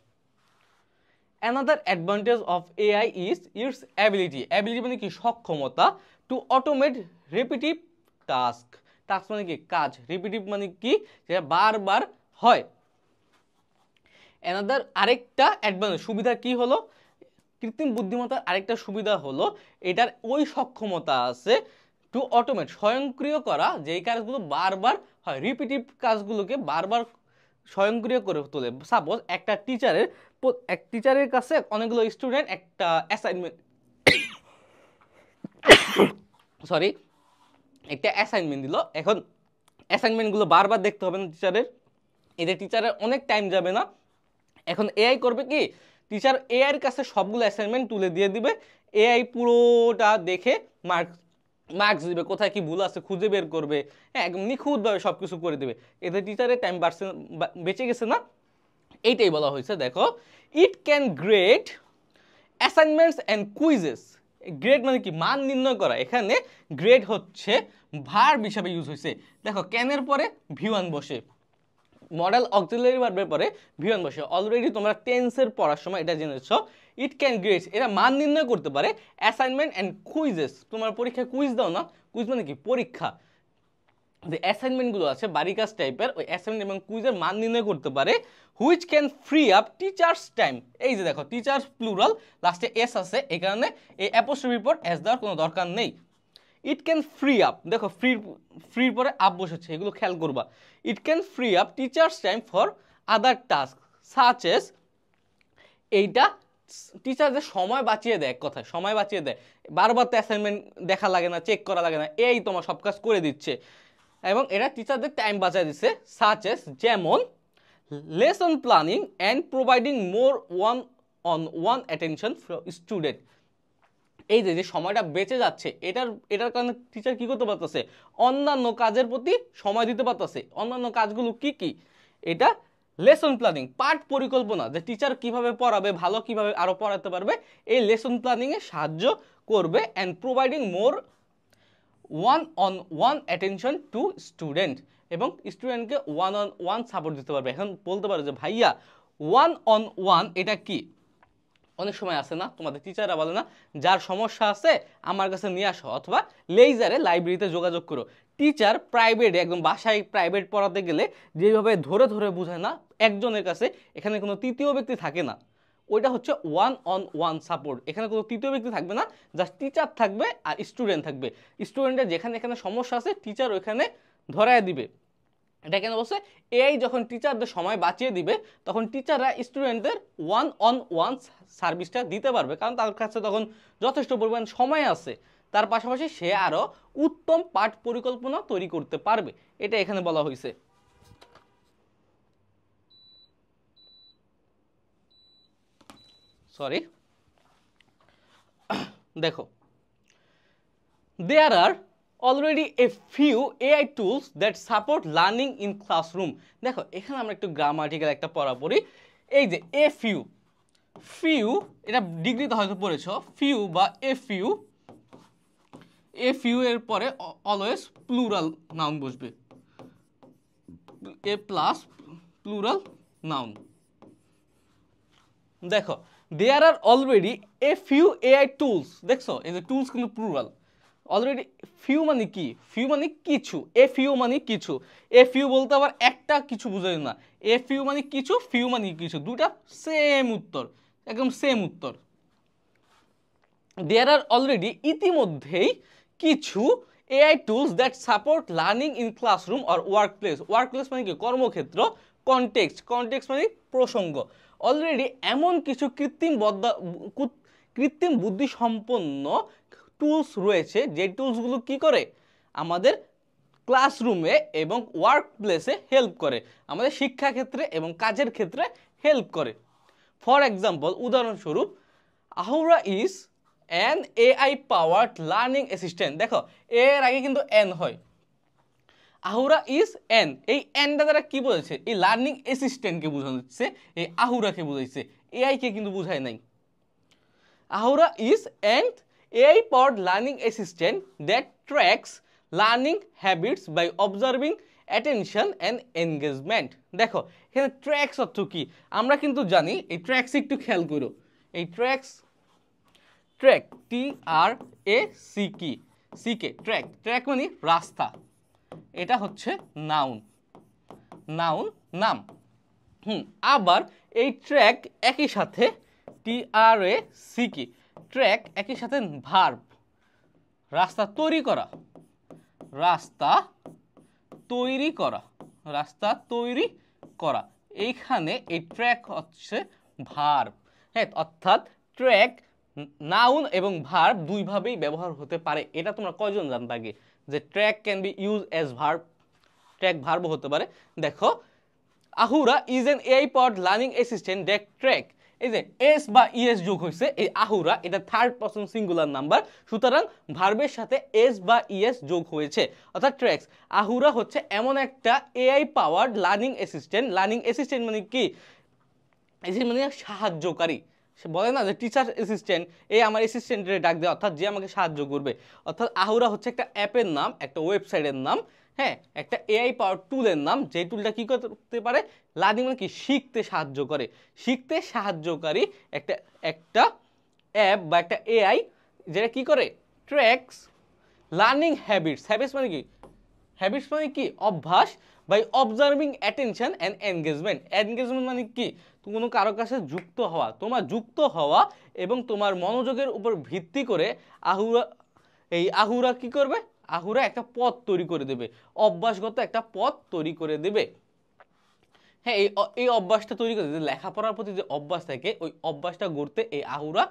Another advantage of AI is its ability মানে কি সক্ষমতা, to automate repetitive task মানে কি কাজ, repetitive মানে কি যেটা বারবার হয়। Another আরেকটা অ্যাডভান্টেজ সুবিধা কি হলো, কৃত্রিম বুদ্ধিমত্তার আরেকটা সুবিধা হলো এটার ওই সক্ষমতা আছে টু অটোমেট স্বয়ংক্রিয় করা, যেই কাজগুলো বারবার হয়, রিপিটিভ কাজগুলোকে বারবার স্বয়ংক্রিয় করে তোলে। সাপোজ একটা টিচারের কাছে অনেকগুলো স্টুডেন্ট একটা অ্যাসাইনমেন্ট দিল, এখন অ্যাসাইনমেন্টগুলো বারবার দেখতে হবে না টিচারের, এতে টিচারের অনেক টাইম যাবে না। এখন এআই করবে কি, টিচার এআইয়ের কাছে সবগুলো অ্যাসাইনমেন্ট তুলে দিয়ে দিবে, এআই পুরোটা দেখে মার্কস দিবে, কোথায় কি ভুল আছে খুঁজে বের করবে, হ্যাঁ একদম নিখুঁতভাবে সব কিছু করে দেবে, এতে টিচারের টাইম বেঁচে গেছে না। এইটাই বলা হয়েছে। দেখো, it can grade assignments and quizzes. Grade মানে কি মান নির্ণয় করা, এখানে গ্রেড হচ্ছে ভার্ব হিসাবে ইউজ হয়েছে। দেখো ক্যানের পরে V1 বসে, মডেল অক্সিলারি ভার্বের পরে V1 বসে, অলরেডি তোমরা টেন্সের পড়ার সময় এটা জেনেছো। ইট ক্যান গ্রেড এরা মান নির্ণয় করতে পারে অ্যাসাইনমেন্ট অ্যান্ড কুইজেস, তোমার পরীক্ষায় কুইজ দাও না, কুইজ মানে কি পরীক্ষা, যে অ্যাসাইনমেন্টগুলো আছে বাড়ি কাজ টাইপের, ওই অ্যাসাইনমেন্ট এবং কুইজের মান নির্ণয় করতে পারে। Which can free up teachers time, এই যে দেখো টিচার্স প্লুরাল, লাস্টে এস আছে, এই কারণে এই অ্যাপোস্ট্রফির পর এস দেওয়ার কোনো দরকার নেই। ইট ক্যান ফ্রি আপ, দেখো ফ্রির পরে আপ বসেছে, এগুলো খেয়াল করবা। It can free up teachers time for other task such as, এইটা টিচারদের সময় বাঁচিয়ে দেয়, এক কথায় সময় বাঁচিয়ে দেয়, বারবার তো অ্যাসাইনমেন্ট দেখা লাগে না, চেক করা লাগে না, এই তোমার সব কাজ করে দিচ্ছে, এবং এরা টিচারদের টাইম বাঁচিয়ে দিচ্ছে। সাচ এস যেমন lesson planning and providing more one attention for student, এই যে সময়টা বেঁচে যাচ্ছে এটার কারণে টিচার কি করতে পারতেছে, অন্যান্য কাজের প্রতি সময় দিতে পারতেছে। অন্যান্য কাজগুলো কি কি, এটা লেসন প্ল্যানিং পাঠ পরিকল্পনা, যে টিচার কিভাবে পড়াবে, ভালো কিভাবে আরো পড়াতে পারবে, এই লেসন প্ল্যানিং এ সাহায্য করবে। And providing more one attention to student, এবং স্টুডেন্টকে ওয়ান সাপোর্ট দিতে পারবে। এখন বলতে পারো যে ভাইয়া ওয়ান এটা কি, অনেক সময় আসে না তোমাদের টিচাররা বলে না যার সমস্যা আছে আমার কাছে নিয়ে আসো, অথবা লেজারে লাইব্রেরিতে যোগাযোগ করো। টিচার প্রাইভেট একদম বাসায় প্রাইভেট পড়াতে গেলে যেভাবে ধরে ধরে বোঝায় না একজনের কাছে, এখানে কোনো তৃতীয় ব্যক্তি থাকে না, ওইটা হচ্ছে ওয়ান সাপোর্ট। এখানে কোনো তৃতীয় ব্যক্তি থাকবে না, জাস্ট টিচার থাকবে আর স্টুডেন্ট থাকবে। স্টুডেন্টের যেখানে এখানে সমস্যা আছে টিচার ওইখানে ধরায় দিবে। এটা কেন বলছে, এআই যখন টিচারদের সময় বাঁচিয়ে দিবে তখন টিচাররা স্টুডেন্টদের ওয়ান সার্ভিসটা দিতে পারবে, কারণ তার কাছে তখন যথেষ্ট পরিমাণ সময় আছে, তার পাশাপাশি সে আরো উত্তম পাঠ পরিকল্পনা তৈরি করতে পারবে, এটা এখানে বলা হয়েছে। সরি, দেখো there are already a few AI tools that support learning in classroom। দেখো এখানে আমরা একটু গ্রামাটিক্যাল একটা পড়া পড়ি। এই যে ফিউ এটা ডিগ্রিতে হয়তো পড়েছো, ফিউ বা ফিউ এর পরে অলওয়েজ প্লুরাল নাউন বসবে, এ প্লাস প্লুরাল নাউন। দেখো there are already a few AI tools, দেখছো এই যে টুলস কিন্তু প্লুরাল, অলরেডি ফিউ মানে কি, ফিউ মানে কিছু, এ ফিউ মানে কিছু, এ ফিউ বলতে আবার একটা কিছু বুঝাই না, এ ফিউ মানে কিছু, ফিউ মানে কিছু, দুটা সেম উত্তর, একদম সেম উত্তর। দেয়ার আর অলরেডি ইতিমধ্যেই কিছু AI tools that support learning in classroom or workplace মানে কি কর্মক্ষেত্র, কনটেক্সট মানে প্রসঙ্গ। অলরেডি এমন কিছু কৃত্রিম বুদ্ধি সম্পন্ন টুলস রয়েছে যে টুলসগুলো কি করে আমাদের ক্লাসরুমে এবং ওয়ার্ক প্লেসে হেল্প করে, আমাদের শিক্ষাক্ষেত্রে এবং কাজের ক্ষেত্রে হেল্প করে। ফর এক্সাম্পল, উদাহরণস্বরূপ, Ahura is an AI powered learning assistant. দেখো এর আগে কিন্তু এন হয়, আহুরা ইজ এন, এই এনটা দ্বারা কি বোঝাচ্ছে? এই লার্নিং অ্যাসিস্ট্যান্টকে বোঝানো হচ্ছে, এই আহুরাকে বোঝাইছে, এআই কে কিন্তু বোঝায় নাই। Ahura is an AI powered learning assistant that tracks learning habits by observing attention and engagement. দেখো এখানে ট্র্যাক্স অর্থ কি আমরা কিন্তু জানি, এই ট্র্যাক্স একটু খেয়াল করো, এই tracks, track T R A C K, C K, track, track মানে রাস্তা, এটা হচ্ছে নাউন, নাউন নাম। আবার এই ট্র্যাক একই সাথে টি আর এ সি কি, ট্র্যাক একই সাথে ভার্ব, রাস্তা তৈরি করা, রাস্তা তৈরি করা, রাস্তা তৈরি করা, এইখানে এই ট্র্যাক হচ্ছে ভার্ব। হ্যাঁ, অর্থাৎ ট্র্যাক নাউন এবং ভার্ব দুইভাবেই ব্যবহার হতে পারে। এটা তোমরা কয়জন জানতে আগে যে track can be use as verb, track verb হতে পারে। দেখো Ahura is an AI powered learning assistant that track, এই যে এস বা ইএস যোগ হয়েছে, এই আহুরা এটা থার্ড পারসন সিঙ্গুলার নাম্বার, সুতরাং ভার্বের সাথে এস বা ইএস যোগ হয়েছে, অর্থাৎ ট্র্যাক্স। আহুরা হচ্ছে এমন একটা AI powered learning assistant, learning assistant মানে কি? মানে সাহায্যকারী, সে বলে না যে টিচার অ্যাসিস্ট্যান্ট, এই আমার অ্যাসিস্ট্যান্টের ডাক দেয়, অর্থাৎ যে আমাকে সাহায্য করবে। অর্থাৎ আহুরা হচ্ছে একটা অ্যাপের নাম, একটা ওয়েবসাইটের নাম, হ্যাঁ, একটা এআই পাওয়ার টুলের নাম, যে টুলটা কি করতে পারে? লার্নিং মানে কি? শিখতে সাহায্য করে, শিখতে সাহায্যকারী একটা একটা অ্যাপ বা একটা এআই, যেটা কি করে? ট্র্যাকস লার্নিং হ্যাবিটস, হ্যাবিটস মানে কি? হ্যাবিটস মানে কি? অভ্যাস, by observing attention and engagement. Engagement মানে কি? কোনো কারো কাছে যুক্ত হওয়া, তোমার যুক্ত হওয়া এবং তোমার মনোযোগের উপর ভিত্তি করে আহুরা, এই আহুরা কি করবে? আহুরা একটা পথ তৈরি করে দেবে, অভ্যাসগত একটা পথ তৈরি করে দেবে। হ্যাঁ, এই অভ্যাসটা তৈরি করে দেবে, লেখাপড়ার প্রতি যে অভ্যাস থাকে ওই অভ্যাসটা গড়তে এই আহুরা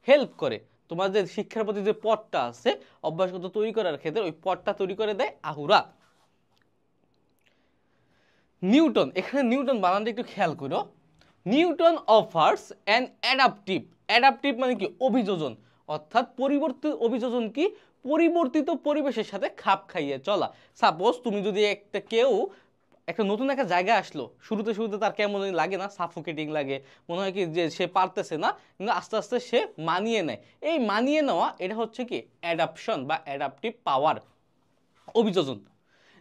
হেল্প করে। তোমার যে শিক্ষার প্রতি যে পথটা আছে অভ্যাসগত তৈরি করার ক্ষেত্রে, ওই পথটা তৈরি করে দেয় আহুরা। নিউটন, এখানে নিউটন বানানটা একটু খেয়াল করো। Newton offers an adaptive, adaptive মানে কি? অভিযোজন, অর্থাৎ পরিবর্তিত, অভিযোজন কি? পরিবর্তিত পরিবেশের সাথে খাপ খাইয়ে চলা। সাপোজ তুমি যদি কেউ একটা নতুন একটা জায়গায় আসলো, শুরুতে শুরুতে তার কেমন লাগে না? সাফোকেটিং লাগে, মনে হয় কি যে সে পারতেছে না, কিন্তু আস্তে আস্তে সে মানিয়ে নেয়। এই মানিয়ে নেওয়া এটা হচ্ছে কি? অ্যাডাপশন বা অ্যাডাপটিভ পাওয়ার, অভিযোজন।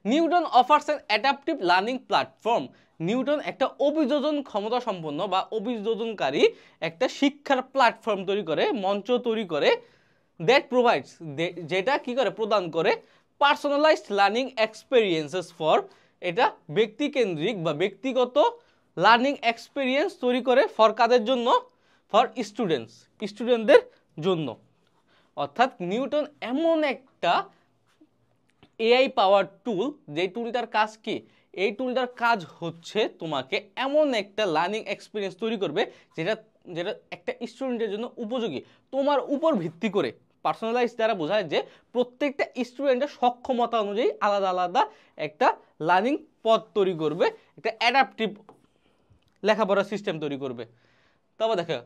Newton offers an adaptive learning platform, Newton একটা অভিযোজন ক্ষমতা সম্পন্ন বা অভিযোজনকারী একটা শিক্ষার প্ল্যাটফর্ম তৈরি করে, মঞ্চ তৈরি করে, দ্যাট প্রোভাইডস, যেটা কি করে? প্রদান করে পার্সোনালাইজড লার্নিং এক্সপেরিয়েন্সেস ফর, এটা ব্যক্তিকেন্দ্রিক বা ব্যক্তিগত লার্নিং এক্সপেরিয়েন্স তৈরি করে, ফর কাদের জন্য? ফর স্টুডেন্টস, স্টুডেন্টদের জন্য। অর্থাৎ নিউটন এমন একটা এআই পাওয়ার টুল, যে টুলটার কাজ কি? এই টুলটার কাজ হচ্ছে তোমাকে এমন একটা লার্নিং এক্সপিরিয়েন্স তৈরি করবে যেটা যেটা একটা স্টুডেন্টের জন্য উপযোগী, তোমার উপর ভিত্তি করে। পার্সোনালাইজ দ্বারা বোঝায় যে প্রত্যেকটা স্টুডেন্টের সক্ষমতা অনুযায়ী আলাদা আলাদা একটা লার্নিং পথ তৈরি করবে, একটা অ্যাডাপটিভ লেখাপড়ার সিস্টেম তৈরি করবে। তারপর দেখো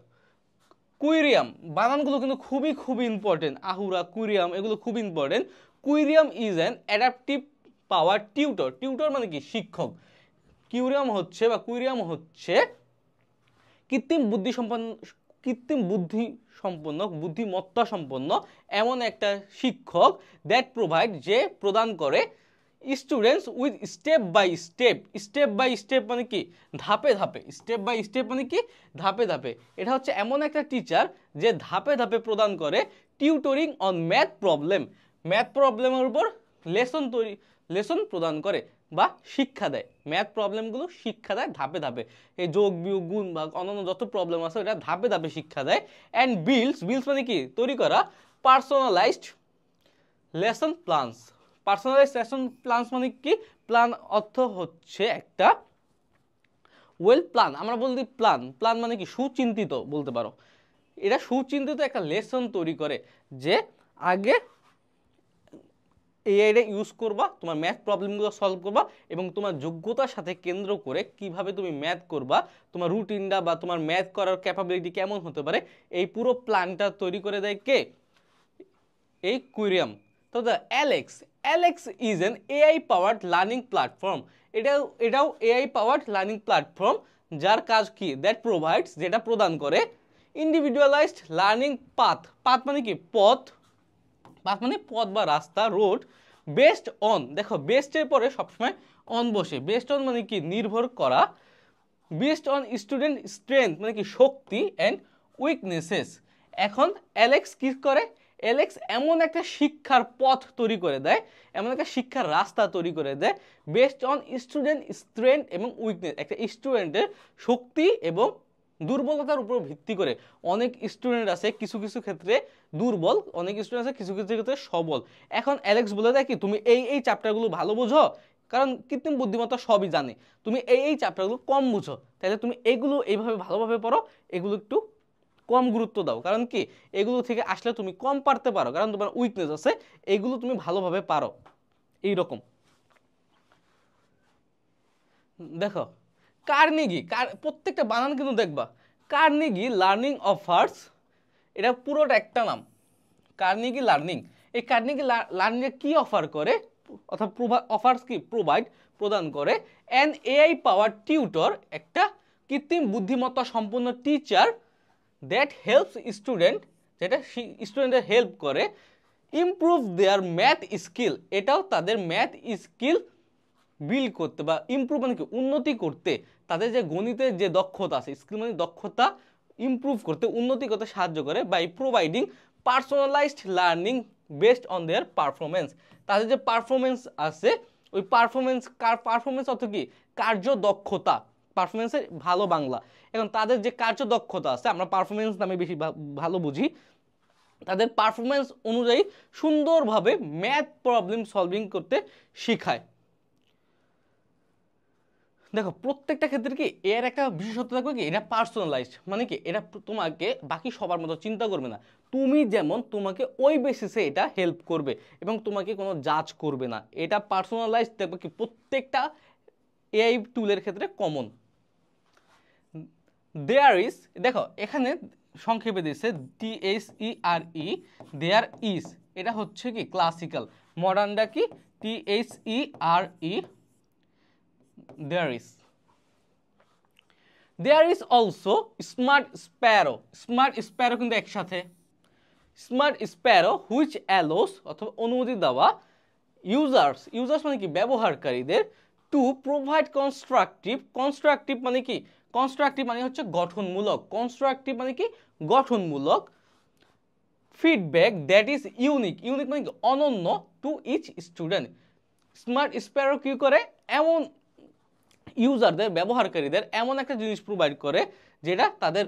কুইরিয়াম, বানানগুলো কিন্তু খুবই খুবই ইম্পর্টেন্ট, আহুরা, কুইরিয়াম এগুলো খুব important. Querium is an adaptive power tutor, tutor মানে কি? শিক্ষক। কিউরিয়াম হচ্ছে বা কুইরিয়াম হচ্ছে কৃত্রিম বুদ্ধি সম্পন্ন, কৃত্রিম বুদ্ধি সম্পন্ন, বুদ্ধিমত্তা সম্পন্ন এমন একটা শিক্ষক, দ্যাট প্রোভাইড, যে প্রদান করে students with step by step, step by step মানে কি? ধাপে ধাপে, স্টেপ বাই স্টেপ মানে কি? ধাপে ধাপে। এটা হচ্ছে এমন একটা টিচার যে ধাপে ধাপে প্রদান করে tutoring on math problem, math প্রবলেমের উপর লেসন প্রদান করে বা শিক্ষা দেয়, ম্যাথ প্রবলেমগুলো শিক্ষা দেয় ধাপে ধাপে, এই যোগ বিয়োগ গুণ বা অন্যান্য যত প্রবলেম আছে ওটা ধাপে ধাপে শিক্ষা দেয়। অ্যান্ড বিল্ডস, বিল্ডস মানে কি? তৈরি করা personalised lesson plans, personalised lesson plans মানে কি? প্ল্যান অর্থ হচ্ছে একটা ওয়েল প্ল্যান, আমরা বলতে প্ল্যান, প্ল্যান মানে কি? সুচিন্তিত বলতে পারো। এটা সুচিন্তিত একটা লেসন তৈরি করে, যে আগে এআইটা ইউজ করবা, তোমার ম্যাথ প্রবলেমগুলো সলভ করবা এবং তোমার যোগ্যতার সাথে কেন্দ্র করে কিভাবে তুমি ম্যাথ করবা, তোমার রুটিনটা বা তোমার ম্যাথ করার ক্যাপাবিলিটি কেমন হতে পারে, এই পুরো প্ল্যানটা তৈরি করে দেয় কে? এই কুইরিয়াম। তো the Alex is an AI powered learning platform. এটাও এআই পাওয়ার্ড লার্নিং প্ল্যাটফর্ম, যার কাজ কি? দ্যাট প্রোভাইডস, যেটা প্রদান করে ইন্ডিভিজুয়ালাইজড লার্নিং পাথ মানে কি? পথ মানে পথ বা রাস্তা, রোড, বেসড অন, দেখো বেস্টের পরে সবসময় অন বসে, বেসড অন মানে কি? নির্ভর করা, বেসড অন স্টুডেন্ট স্ট্রেংথ মানে কি? শক্তি, অ্যান্ড উইকনেসেস। এখন অ্যালেক্স কি করে? অ্যালেক্স এমন একটা শিক্ষার পথ তৈরি করে দেয়, এমন একটা শিক্ষার রাস্তা তৈরি করে দেয় বেসড অন স্টুডেন্ট স্ট্রেংথ এবং উইকনেস, একটা স্টুডেন্টের শক্তি এবং দুর্বলতার উপর ভিত্তি করে। অনেক স্টুডেন্ট আছে কিছু কিছু ক্ষেত্রে দুর্বল, অনেক স্টুডেন্ট আছে কিছু কিছু ক্ষেত্রে সবল। এখন অ্যালেক্স বলে দেয় কি? তুমি এই চ্যাপ্টারগুলো ভালো বোঝো, কারণ কৃত্রিম বুদ্ধিমত্তা সবই জানে, তুমি এই চ্যাপ্টারগুলো কম বুঝো, তাহলে তুমি এগুলো এইভাবে ভালোভাবে পড়ো, এগুলো একটু কম গুরুত্ব দাও, কারণ কি? এগুলো থেকে আসলে তুমি কম পারতে পারো, কারণ তোমার উইকনেস আছে, এগুলো তুমি ভালোভাবে পারো, এইরকম। দেখো কার্নেগি, প্রত্যেকটা বানান কিন্তু দেখবা, কার্নেগি লার্নিং অফার্স, এটা পুরোটা একটা নাম, কার্নেগি লার্নিং। এই কার্নেগি লার্নিং কি অফার করে, অর্থাৎ অফার্স কি? প্রোভাইড, প্রদান করে অ্যান এআই পাওয়ার টিউটর, একটা কৃত্রিম বুদ্ধিমত্তা সম্পন্ন টিচার, দ্যাট হেল্পস স্টুডেন্ট, যেটা স্টুডেন্টের হেল্প করে ইমপ্রুভ দেয়ার ম্যাথ স্কিল, এটাও তাদের ম্যাথ স্কিল বিল্ড করতে বা ইমপ্রুভ মানে কি? উন্নতি করতে, তাদের যে গণিতের যে দক্ষতা আছে, স্কিল মানে দক্ষতা, ইমপ্রুভ করতে, উন্নতি করতে সাহায্য করে by providing personalised learning based on their performance. তাদের যে পারফরমেন্স আছে, ওই পারফরমেন্স অর্থ কি? কার্যদক্ষতা, পারফরমেন্সের ভালো বাংলা। এখন তাদের যে কার্যদক্ষতা আছে, আমরা পারফরমেন্স নামে বেশি ভালো বুঝি, তাদের পারফরমেন্স অনুযায়ী সুন্দরভাবে ম্যাথ প্রবলেম সলভিং করতে শেখায়। দেখো প্রত্যেকটা ক্ষেত্রে কি এর একটা বিশেষত্ব থাকবে কি? এটা পার্সোনালাইজড, মানে কি? এটা তোমাকে বাকি সবার মতো চিন্তা করবে না, তুমি যেমন তোমাকে ওই বেসিসে এটা হেল্প করবে এবং তোমাকে কোনো জাজ করবে না। এটা পার্সোনালাইজড দেখবে কি প্রত্যেকটা এআই টুলের ক্ষেত্রে কমন। দেয়ার ইজ, দেখো এখানে সংক্ষেপে দিয়েছে THERE, দেয়ার ইজ, এটা হচ্ছে কি ক্লাসিক্যাল, মডার্নটা কি THERE, there is also smart sparrow কিন্তু একসাথে, স্মার্ট স্প্যারো হুইচ অ্যালোস, অথবা অনুমতি দেওয়া ইউজার্স মানে কি? ব্যবহারকারীদের, টু প্রোভাইড কনস্ট্রাকটিভ মানে কি? কনস্ট্রাকটিভ মানে হচ্ছে গঠনমূলক, কনস্ট্রাকটিভ মানে কি? গঠনমূলক ফিডব্যাক দ্যাট ইজ ইউনিক মানে কি? অনন্য, to each student. Smart sparrow কি করে? এমন ইউজারদের, ব্যবহারকারীদের এমন একটা জিনিস প্রোভাইড করে যেটা তাদের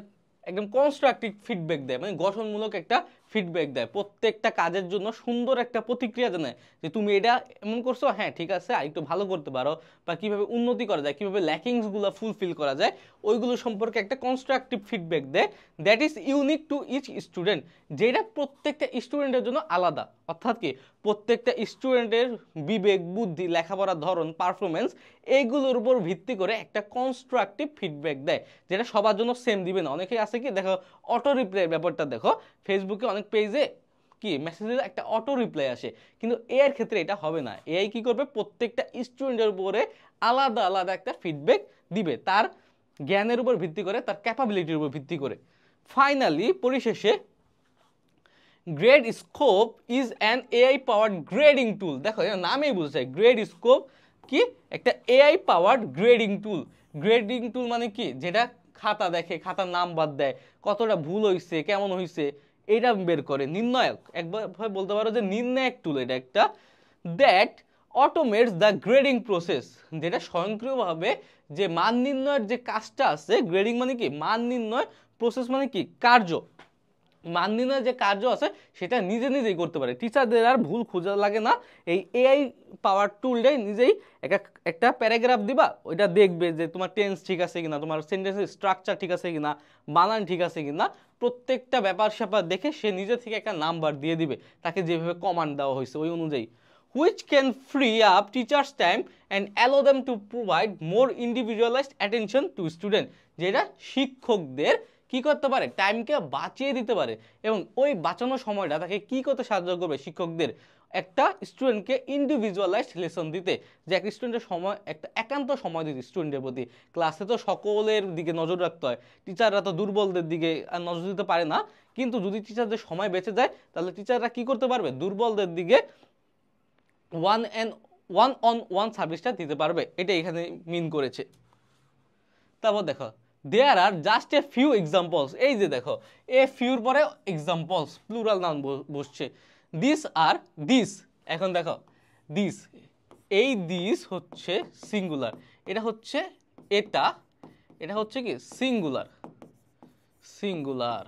একদম কনস্ট্রাকটিভ ফিডব্যাক দেয়, মানে গঠনমূলক একটা ফিডব্যাক দেয়, প্রত্যেকটা কাজের জন্য সুন্দর একটা প্রতিক্রিয়া জানায় যে তুমি এটা এমন করছো, হ্যাঁ ঠিক আছে, আর একটু ভালো করতে পারো, বা কিভাবে উন্নতি করা যায়, কিভাবে ল্যাকিংসগুলো ফুলফিল করা যায়, ওইগুলো সম্পর্কে একটা কনস্ট্রাকটিভ ফিডব্যাক দেয় that is unique to each student, যেটা প্রত্যেকটা স্টুডেন্টের জন্য আলাদা। অর্থাৎ কি? প্রত্যেকটা স্টুডেন্টের বিবেক, বুদ্ধি, লেখাপড়ার ধরন, পারফরমেন্স, এইগুলোর উপর ভিত্তি করে একটা কনস্ট্রাকটিভ ফিডব্যাক দেয়, যেটা সবার জন্য সেম দিবে না। অনেকেই আছে কি, দেখো অটো রিপ্লাই ব্যাপারটা দেখো, ফেসবুকে অনেক পেজে কি মেসেজের একটা অটো রিপ্লাই আসে, কিন্তু এর ক্ষেত্রে এটা হবে না। এআই কি করবে? প্রত্যেকটা স্টুডেন্টের উপরে আলাদা আলাদা একটা ফিডব্যাক দিবে, তার জ্ঞানের উপর ভিত্তি করে, তার ক্যাপাবিলিটির উপর ভিত্তি করে। ফাইনালি, পরিশেষে, Gradescope is an AI powered grading tool. দেখো এর নামেই বুঝতে চাই, গ্রেড স্কোপ কি? একটা AI powered grading tool. Grading tool মানে কি? যেটা খাতা দেখে, খাতার নাম্বার দেয়, কতটা ভুল হয়েছে, কেমন হয়েছে, এটা বের করে। নির্ণায়ক, একবার বলতে পারো যে নির্ণায়ক টুল এটা একটা, দ্যাট অটোমেটস দ্য গ্রেডিং প্রসেস, যেটা স্বয়ংক্রিয়ভাবে যে মান নির্ণয়ের যে কাজটা আছে, গ্রেডিং মানে কি? মান নির্ণয়, প্রসেস মানে কি? কার্য, মান নির্ণয়ের যে কার্য আছে সেটা নিজে নিজেই করতে পারে, টিচারদের আর ভুল খোঁজা লাগে না। এই এআই পাওয়ার টুলটাই নিজেই একটা প্যারাগ্রাফ দিবা, ওইটা দেখবে যে তোমার টেন্স ঠিক আছে কিনা, তোমার সেন্টেন্সের স্ট্রাকচার ঠিক আছে কিনা, বানান ঠিক আছে কিনা, প্রত্যেকটা ব্যাপার স্যাপার দেখে সে নিজে থেকে একটা নাম্বার দিয়ে দিবে, তাকে যেভাবে কমান্ড দেওয়া হয়েছে ওই অনুযায়ী। which can free up teachers time and allow them to provide more individualized attention to student, যেটা শিক্ষকদের কি করতে পারে, টাইমকে বাঁচিয়ে দিতে পারে এবং ওই বাঁচানোর সময়টা তাকে কি করতে সাহায্য করবে, শিক্ষকদের একটা স্টুডেন্টকে ইন্ডিভিজুয়ালাইজড লেসন দিতে, যে একটা স্টুডেন্টের সময় একটা একান্ত সময় দিতে স্টুডেন্টের প্রতি। ক্লাসে তো সকলের দিকে নজর রাখতে হয়, টিচাররা তো দুর্বলদের দিকে নজর দিতে পারে না, কিন্তু যদি টিচারদের সময় বেঁচে যায় তাহলে টিচাররা কি করতে পারবে, দুর্বলদের দিকে ওয়ান অন ওয়ান সার্ভিসটা দিতে পারবে, এটা এখানে মিন করেছে। তারপর দেখো দেয়ার আর জাস্ট এ ফিউ এক্সাম্পলস, এই যে দেখো এ ফিউর পরে এক্সাম্পলস প্লুরাল নাউন বসছে, দিস আর দিস। এখন দেখো দিস, এই দিস হচ্ছে সিঙ্গুলার, এটা হচ্ছে এটা, এটা হচ্ছে কি সিঙ্গুলার, সিঙ্গুলার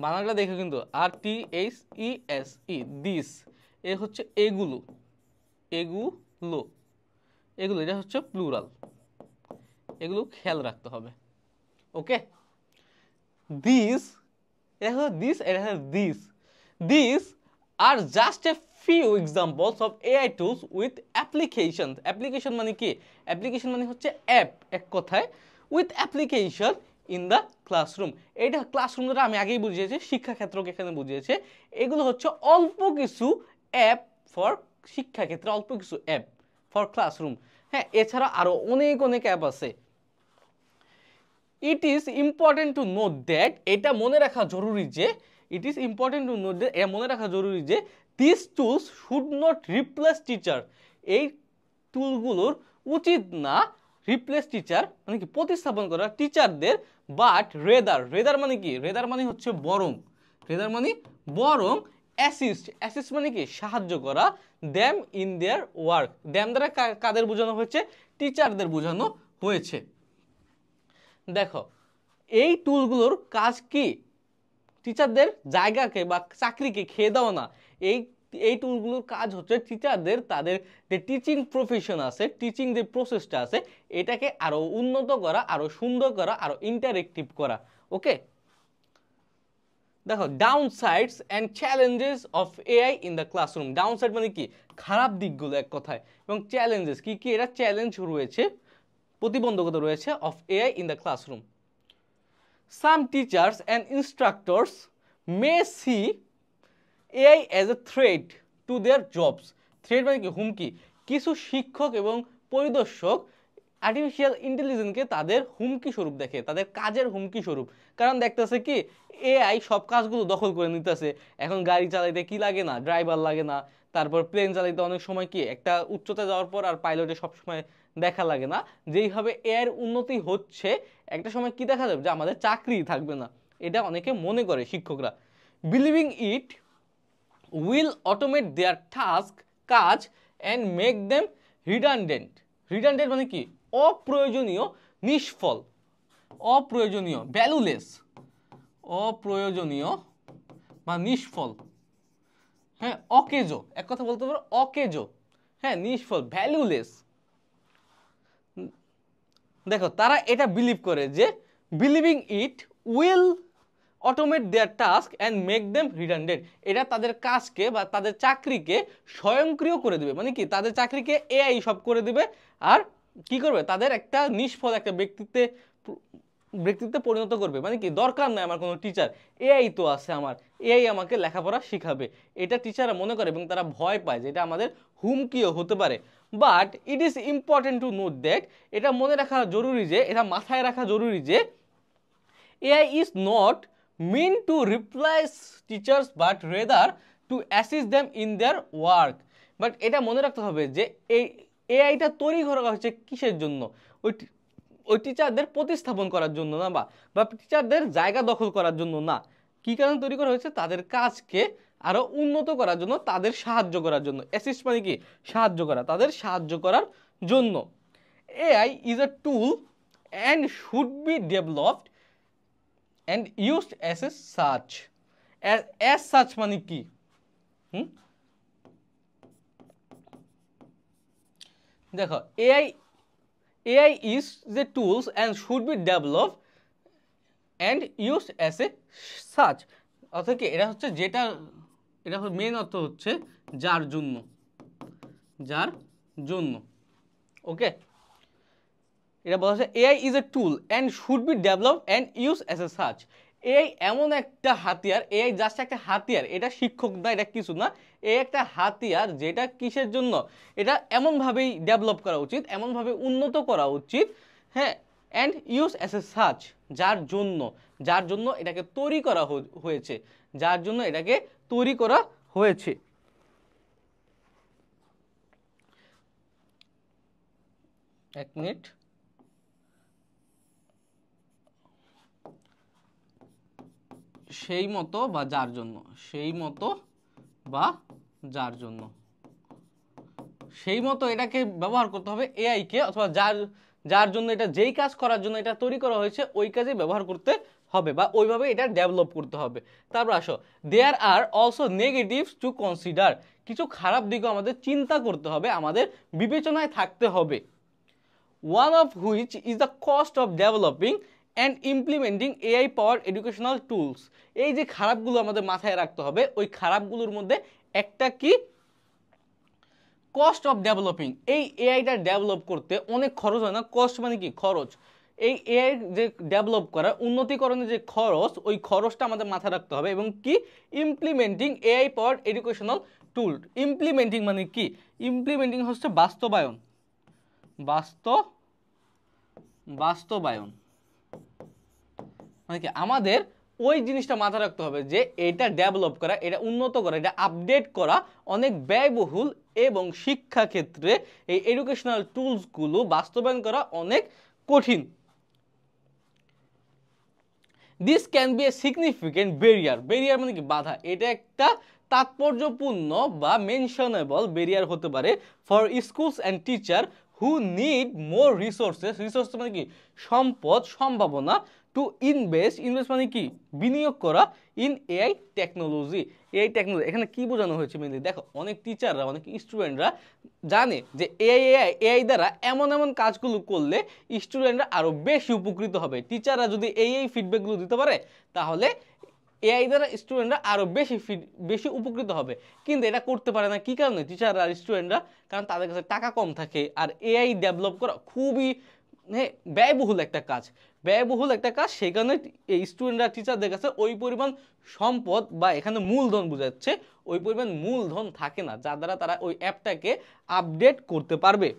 বানানটা দেখো কিন্তু RTHESE দিস, এ হচ্ছে এগুলো, এগুলো, এগুলো, এটা হচ্ছে প্লুরাল, এগুলো খেয়াল রাখতে হবে। ওকে, দিস, এটা হচ্ছে দিস, এটা হচ্ছে this, this are just a few examples of AI tools with application. Application মানে কি, অ্যাপ্লিকেশন মানে হচ্ছে অ্যাপ এক কথায়, with application in the classroom. এইটা ক্লাসরুম দ্বারা আমি আগেই বুঝিয়েছি, শিক্ষাক্ষেত্রকে এখানে বুঝিয়েছে। এগুলো হচ্ছে অল্প কিছু অ্যাপ ফর শিক্ষাক্ষেত্রে, অল্প কিছু অ্যাপ ফর ক্লাসরুম। হ্যাঁ, এছাড়া আরও অনেক অনেক অ্যাপ আছে। It is important to note that, এটা মনে রাখা জরুরি যে, it is important to note that, এটা মনে রাখা জরুরি যে this tools should not replace teacher, এই টুলগুলোর উচিত না রিপ্লেস টিচার মানে কি প্রতিস্থাপন করা টিচারদের, বাট রেদার, রেদার মানে কি, রেদার মানে হচ্ছে বরং, রেদার মানে বরং অ্যাসিস্ট, অ্যাসিস্ট মানে কি সাহায্য করা, them in their work, them দ্বারা কাদের বোঝানো হয়েছে, টিচারদের বোঝানো হয়েছে। দেখো এই টুলগুলোর কাজ কি, টিচারদের জায়গাকে বা চাকরিকে খেয়ে দাও না, এই টুলগুলোর কাজ হচ্ছে টিচারদের তাদের যে টিচিং প্রফেশন আছে, টিচিং যে প্রসেসটা আছে এটাকে আরো উন্নত করা, আরো সুন্দর করা, আরো ইন্টারেক্টিভ করা। ওকে, দেখো down sides and challenges of AI in the classroom. Down side মানে কি খারাপ দিকগুলো এক কথায়, এবং চ্যালেঞ্জেস কি কি, এটা চ্যালেঞ্জ রয়েছে, প্রতিবন্ধকতা রয়েছে of AI in the classroom. Some teachers and instructors may see AI as a threat to their jobs. Threat মানে কি হুমকি, কিছু শিক্ষক এবং পরিদর্শক আর্টিফিশিয়াল ইন্টেলিজেন্সকে তাদের হুমকি স্বরূপ দেখে, তাদের কাজের হুমকি স্বরূপ। কারণ দেখতেছে কি AI সব কাজগুলো দখল করে নিতেছে, এখন গাড়ি চালাইতে কি লাগে না, ড্রাইভার লাগে না, তারপর প্লেন চালাইতে অনেক সময় কি একটা উচ্চতা যাওয়ার পর আর পাইলটে সবসময় দেখা লাগে না, যেইভাবে AI এর উন্নতি হচ্ছে একটা সময় কি দেখা যাবে যে আমাদের চাকরি থাকবে না, এটা অনেকে মনে করে শিক্ষকরা। Believing it will automate their task, কাজ, and make them redundant. Redundant মানে কি অপ্রয়োজনীয়, নিষ্ফল, অপ্রয়োজনীয়, ভ্যালুলেস, অপ্রয়োজনীয় বা নিষ্ফল, হ্যাঁ অকেজো, এক কথা বলতে পারো অকেজো, হ্যাঁ নিষ্ফল, ভ্যালুলেস। দেখো তারা এটা বিলিভ করে যে believing it will automate their task and make them redundant, এটা তাদের কাজকে বা তাদের চাকরিকে স্বয়ংক্রিয় করে দিবে, মানে কি তাদের চাকরিকে AI সব করে দিবে, আর কি করবে তাদের একটা নিষ্ফল একটা ব্যক্তিত্বে পরিণত করবে, মানে কি দরকার নাই আমার কোনো টিচার, AI তো আছে, আমার AI আমাকে লেখাপড়া শিখাবে, এটা টিচাররা মনে করে এবং তারা ভয় পায় যে এটা আমাদের হুমকিও হতে পারে। But it is important to note that, এটা মনে রাখা জরুরি যে, এটা মাথায় রাখা জরুরি যে AI is not meant to replace teachers but rather to assist them in their work. But এটা মনে রাখতে হবে যে এই AIটা তৈরি করা হয়েছে কিসের জন্য, ওই টিচারদের প্রতিস্থাপন করার জন্য না, বা টিচারদের জায়গা দখল করার জন্য না। কি কারণে তৈরি করা হয়েছে, তাদের কাজকে আরো উন্নত করার জন্য, তাদের সাহায্য করার জন্য। অ্যাসিস্ট মানে কি সাহায্য করা, তাদের সাহায্য করার জন্য। AI is a tool and should be developed and used as a such. As such মানে কি, দেখো AI is the tools and should be developed and used as a such, অর্থাৎ কি এটা হচ্ছে যেটা, এটা মেইন অর্থ হচ্ছে যার জন্য, যার জন্য। ওকে, এটা বলা হচ্ছে AI is a tool and should be develop and use as a such. AI এমন একটা হাতিয়ার, এআই জাস্ট একটা হাতিয়ার, এটা শিক্ষক না, এটা কিছু না, এই একটা হাতিয়ার যেটা কিসের জন্য, এটা এমনভাবেই ডেভেলপ করা উচিত, এমনভাবে উন্নত করা উচিত, হ্যাঁ, and use as a such, যার জন্য এটাকে তৈরি করা হয়েছে, যার জন্য এটাকে তৈরি করা হয়েছে। এক মিনিট, সেই মতো বা যার জন্য, সেই মতো বা যার জন্য, সেই মতো এটাকে ব্যবহার করতে হবে এআই কে, অথবা যার জন্য, এটা যেই কাজ করার জন্য এটা তৈরি করা হয়েছে ওই কাজে ব্যবহার করতে হবে, বা ওইভাবে এটা ডেভেলপ করতে হবে। তারপর আসো, there are also negatives to consider, কিছু খারাপ দিকও আমাদের চিন্তা করতে হবে, আমাদের বিবেচনায় থাকতে হবে। one of which is the cost of developing and implementing AI powered educational tools। এই যে খারাপগুলো আমাদের মাথায় রাখতে হবে, ওই খারাপগুলোর মধ্যে একটা কি, কস্ট অফ ডেভেলপিং, এই এআইটা ডেভেলপ করতে অনেক খরচ হয় না, কস্ট মানে কি, খরচ, এই এআই যে ডেভেলপ করা, উন্নতিকরণের যে খরচ, ওই খরচটা আমাদের মাথায় রাখতে হবে। এবং কি, ইমপ্লিমেন্টিং এআই পাওয়ার্ড এডুকেশনাল টুল, ইমপ্লিমেন্টিং মানে কি, ইমপ্লিমেন্টিং হচ্ছে বাস্তবায়ন, বাস্তবায়ন মানে কি, আমাদের ওই জিনিসটা মাথায় রাখতে হবে যে এটা ডেভেলপ করা, এটা উন্নত করা, এটা আপডেট করা অনেক ব্যয়বহুল, এবং শিক্ষা ক্ষেত্রে এই এডুকেশনাল টুলসগুলো বাস্তবায়ন করা অনেক কঠিন। This can B a significant barrier মানে কি, বাধা, এটা একটা তাৎপর্যপূর্ণ বা মেনশনেবল ব্যারিয়ার হতে পারে for schools and teacher who need more resources মানে কি, সম্পদ, সম্ভাবনা, টু ইনভেস্ট মানে কি, বিনিয়োগ করা, ইন এআই টেকনোলজি। এখানে কি বোঝানো হয়েছে মেনলি, দেখো, অনেক টিচাররা, অনেক স্টুডেন্টরা জানে যে এআই দ্বারা এমন কাজগুলো করলে স্টুডেন্টরা আরো বেশি উপকৃত হবে। টিচাররা যদি এই ফিডব্যাকগুলো দিতে পারে, তাহলে এআই দ্বারা স্টুডেন্টরা আরো বেশি উপকৃত হবে। কিন্তু এটা করতে পারে না, কি কারণে, টিচাররা আর স্টুডেন্টরা, কারণ তাদের কাছে টাকা কম থাকে, আর এআই ডেভেলপ করা খুবই ব্যয়বহুল একটা কাজ, সেই কারণে এই স্টুডেন্টরা টিচারদের কাছে ওই পরিমাণ সম্পদ, বা এখানে মূলধন বোঝাচ্ছে, ওই পরিমাণ মূলধন থাকে না, যার দ্বারা তারা ওই অ্যাপটাকে আপডেট করতে পারবে।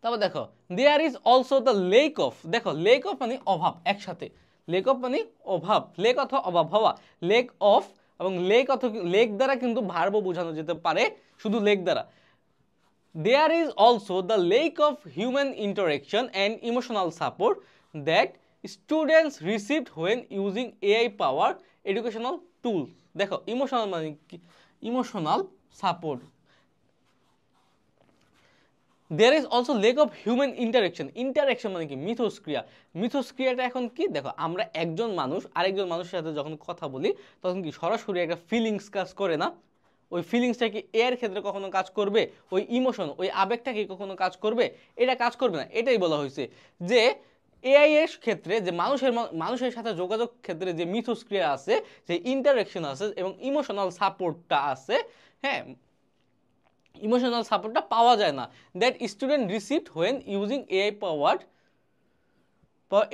তারপর দেখো, there is also the lack of, দেখো, লেক অফ মানে অভাব, একসাথে, লেক অফ মানে অভাব, লেক অথবা অভাব হওয়া, লেক অফ, এবং লেক দ্বারা কিন্তু ভার্বও বোঝানো যেতে পারে, শুধু লেক দ্বারা। There is also the lack of human interaction and emotional support that students received when using AI powered educational tools। দেখো, ইমোশনাল মানে কি, emotional support. There is also lack of human interaction মানে কি, মিথস্ক্রিয়াটা এখন কি, দেখো, আমরা একজন মানুষ আরেকজন মানুষের সাথে যখন কথা বলি, তখন কি সরাসরি একটা ফিলিংস কাজ করে না, ওই ফিলিংসটা কি এর ক্ষেত্রে কখনো কাজ করবে, ওই ইমোশন, ওই আবেগটা কি কখনো কাজ করবে, এটা কাজ করবে না। এটাই বলা হয়েছে যে এআই এর ক্ষেত্রে, যে মানুষের সাথে যোগাযোগ ক্ষেত্রে যে মিথস্ক্রিয়া আছে, যে ইন্টারাকশন আছে, এবং ইমোশনাল সাপোর্টটা আছে, হ্যাঁ, ইমোশনাল সাপোর্টটা পাওয়া যায় না, that student received when using AI powered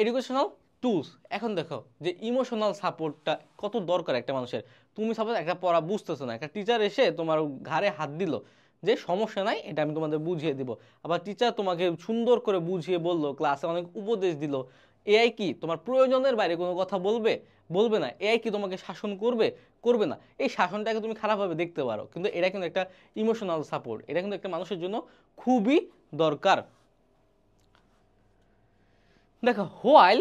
educational tools. এখন দেখো যে ইমোশনাল সাপোর্টটা কত দরকার একটা মানুষের। তুমি সাপোজ একটা পড়া বুঝতেছো না, একটা টিচার এসে তোমার ঘাড়ে হাত দিল যে সমস্যা নাই, এটা আমি তোমাদের বুঝিয়ে দিব, আবার টিচার তোমাকে সুন্দর করে বুঝিয়ে বললো, ক্লাসে অনেক উপদেশ দিল, এআই কি তোমার প্রয়োজনের বাইরে কোনো কথা বলবে না। এআই কি তোমাকে শাসন করবে না। এই শাসনটাকে তুমি খারাপভাবে দেখতে পারো, কিন্তু এটা কিন্তু একটা ইমোশনাল সাপোর্ট, এটা কিন্তু একটা মানুষের জন্য খুবই দরকার। দেখো, হোয়াইল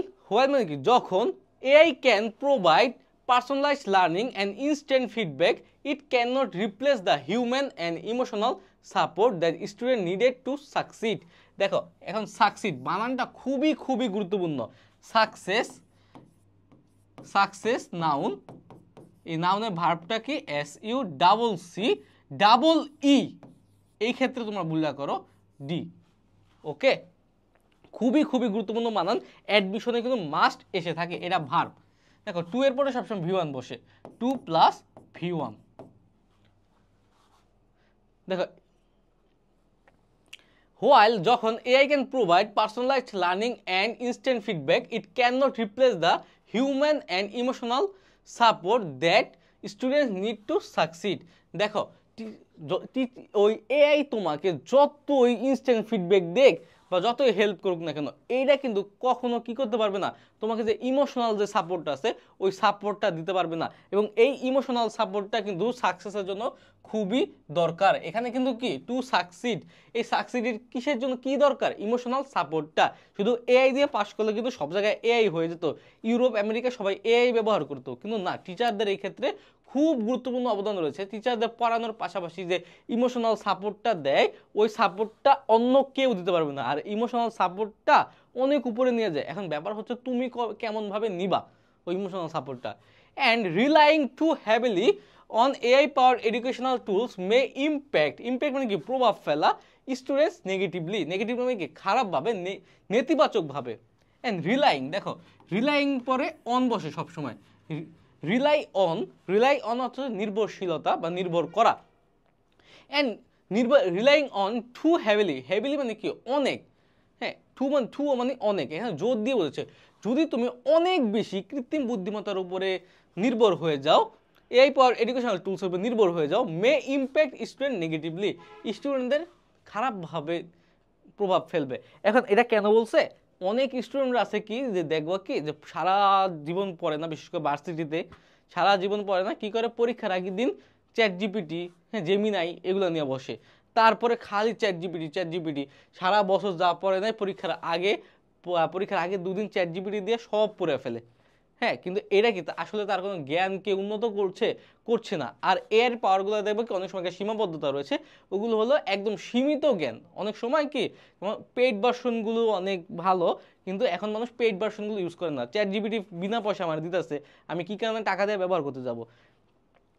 মানে কি, যখন AI can provide personalized learning and instant feedback, it cannot replace the human and emotional support that student needed to succeed। দেখো, এখন সাকসিড বানানটা খুবই গুরুত্বপূর্ণ। সাকসেস নাউন, এই নাউনের ভার্বটা কি, SUCCEE, এই ক্ষেত্রে তোমরা বুঝলা করো ডি। ওকে, খুবই গুরুত্বপূর্ণ বানান, অ্যাডমিশনে কিন্তু মাস্ট এসে থাকে, এটা ভার্ব। দেখো, 2 এর পরে সবসময় V1 বসে, 2 + V1। দেখো, while যখন AI can provide personalized learning and instant feedback, it cannot replace the human and emotional support that students need to succeed. দেখো, ওই AI তোমাকে যতই ইনস্ট্যান্ট ফিডব্যাক দেখ বা যতই হেল্প করুক না কেন, এইটা কিন্তু কখনো কি করতে পারবে না, তোমাকে যে ইমোশনাল যে সাপোর্টটা আছে ওই সাপোর্টটা দিতে পারবে না। এবং এই ইমোশনাল সাপোর্টটা কিন্তু সাকসেসের জন্য খুবই দরকার। এখানে কিন্তু কি টু সাকসিড, এই সাকসিডের কিসের জন্য কি দরকার, ইমোশনাল সাপোর্টটা। শুধু এআই দিয়ে পাশ করলে কিন্তু সব জায়গায় এআই হয়ে যেত, ইউরোপ আমেরিকা সবাই এআই ব্যবহার করতো, কিন্তু না, টিচারদের এই ক্ষেত্রে খুব গুরুত্বপূর্ণ অবদান রয়েছে। টিচারদের পড়ানোর পাশাপাশি যে ইমোশনাল সাপোর্টটা দেয় ওই সাপোর্টটা অন্য কেউ দিতে পারবে না, আর ইমোশনাল সাপোর্টটা অনেক উপরে নিয়ে যায়। এখন ব্যাপার হচ্ছে তুমি কেমনভাবে নিবা ওই ইমোশনাল সাপোর্টটা। And relying too heavily on AI powered educational tools may impact মানে কি প্রভাব ফেলা স্টুডেন্টস নেগেটিভলি, নেগেটিভ মানে কি খারাপভাবে, নেতিবাচকভাবে। অ্যান্ড রিলাইং, দেখো রিলাইং পরে অন বসে সবসময়, রিলাই অন অর্থাৎ নির্ভরশীলতা বা নির্ভর করা। And relying on too heavily মানে কি অনেক, হ্যাঁ টু মানে অনেক, হ্যাঁ জোর দিয়ে বলেছে যদি তুমি অনেক বেশি কৃত্রিম বুদ্ধিমত্তার উপরে নির্ভর হয়ে যাও, এআই পাওয়ার এডুকেশনাল টুলসের উপর নির্ভর হয়ে যাও, মে ইম্প্যাক্ট স্টুডেন্ট নেগেটিভলি, স্টুডেন্টদের খারাপভাবে প্রভাব ফেলবে। এখন এটা কেন বলছে, অনেক স্টুডেন্টরা আছে কি যে দেখবো কি যে সারা জীবন পড়ে না, বিশেষ করে ভার্সিটিতে সারা জীবন পড়ে না, কি করে পরীক্ষার আগের দিন চ্যাট জিপিটি, হ্যাঁ জেমিনাই এগুলো নিয়ে বসে, তারপরে খালি চ্যাট জিপিটি সারা বছর যা পড়ে নাই পরীক্ষার আগে দুদিন চ্যাট জিপিটি দিয়ে সব পড়ে ফেলে। হ্যাঁ, কিন্তু এটা কি আসলে তার কোনো জ্ঞানকে উন্নত করছে না। আর এর পাওয়ারগুলো দেখবে কি অনেক সময় সীমাবদ্ধতা রয়েছে, ওগুলো হলো একদম সীমিত জ্ঞান। অনেক সময় কি পেইড ভার্সনগুলো অনেক ভালো, কিন্তু এখন মানুষ পেইড ভার্সনগুলো ইউজ করে না। চ্যাট জিপিটি বিনা পয়সা আমার দিতেছে, আমি কি কারণে টাকা দিয়ে ব্যবহার করতে যাব?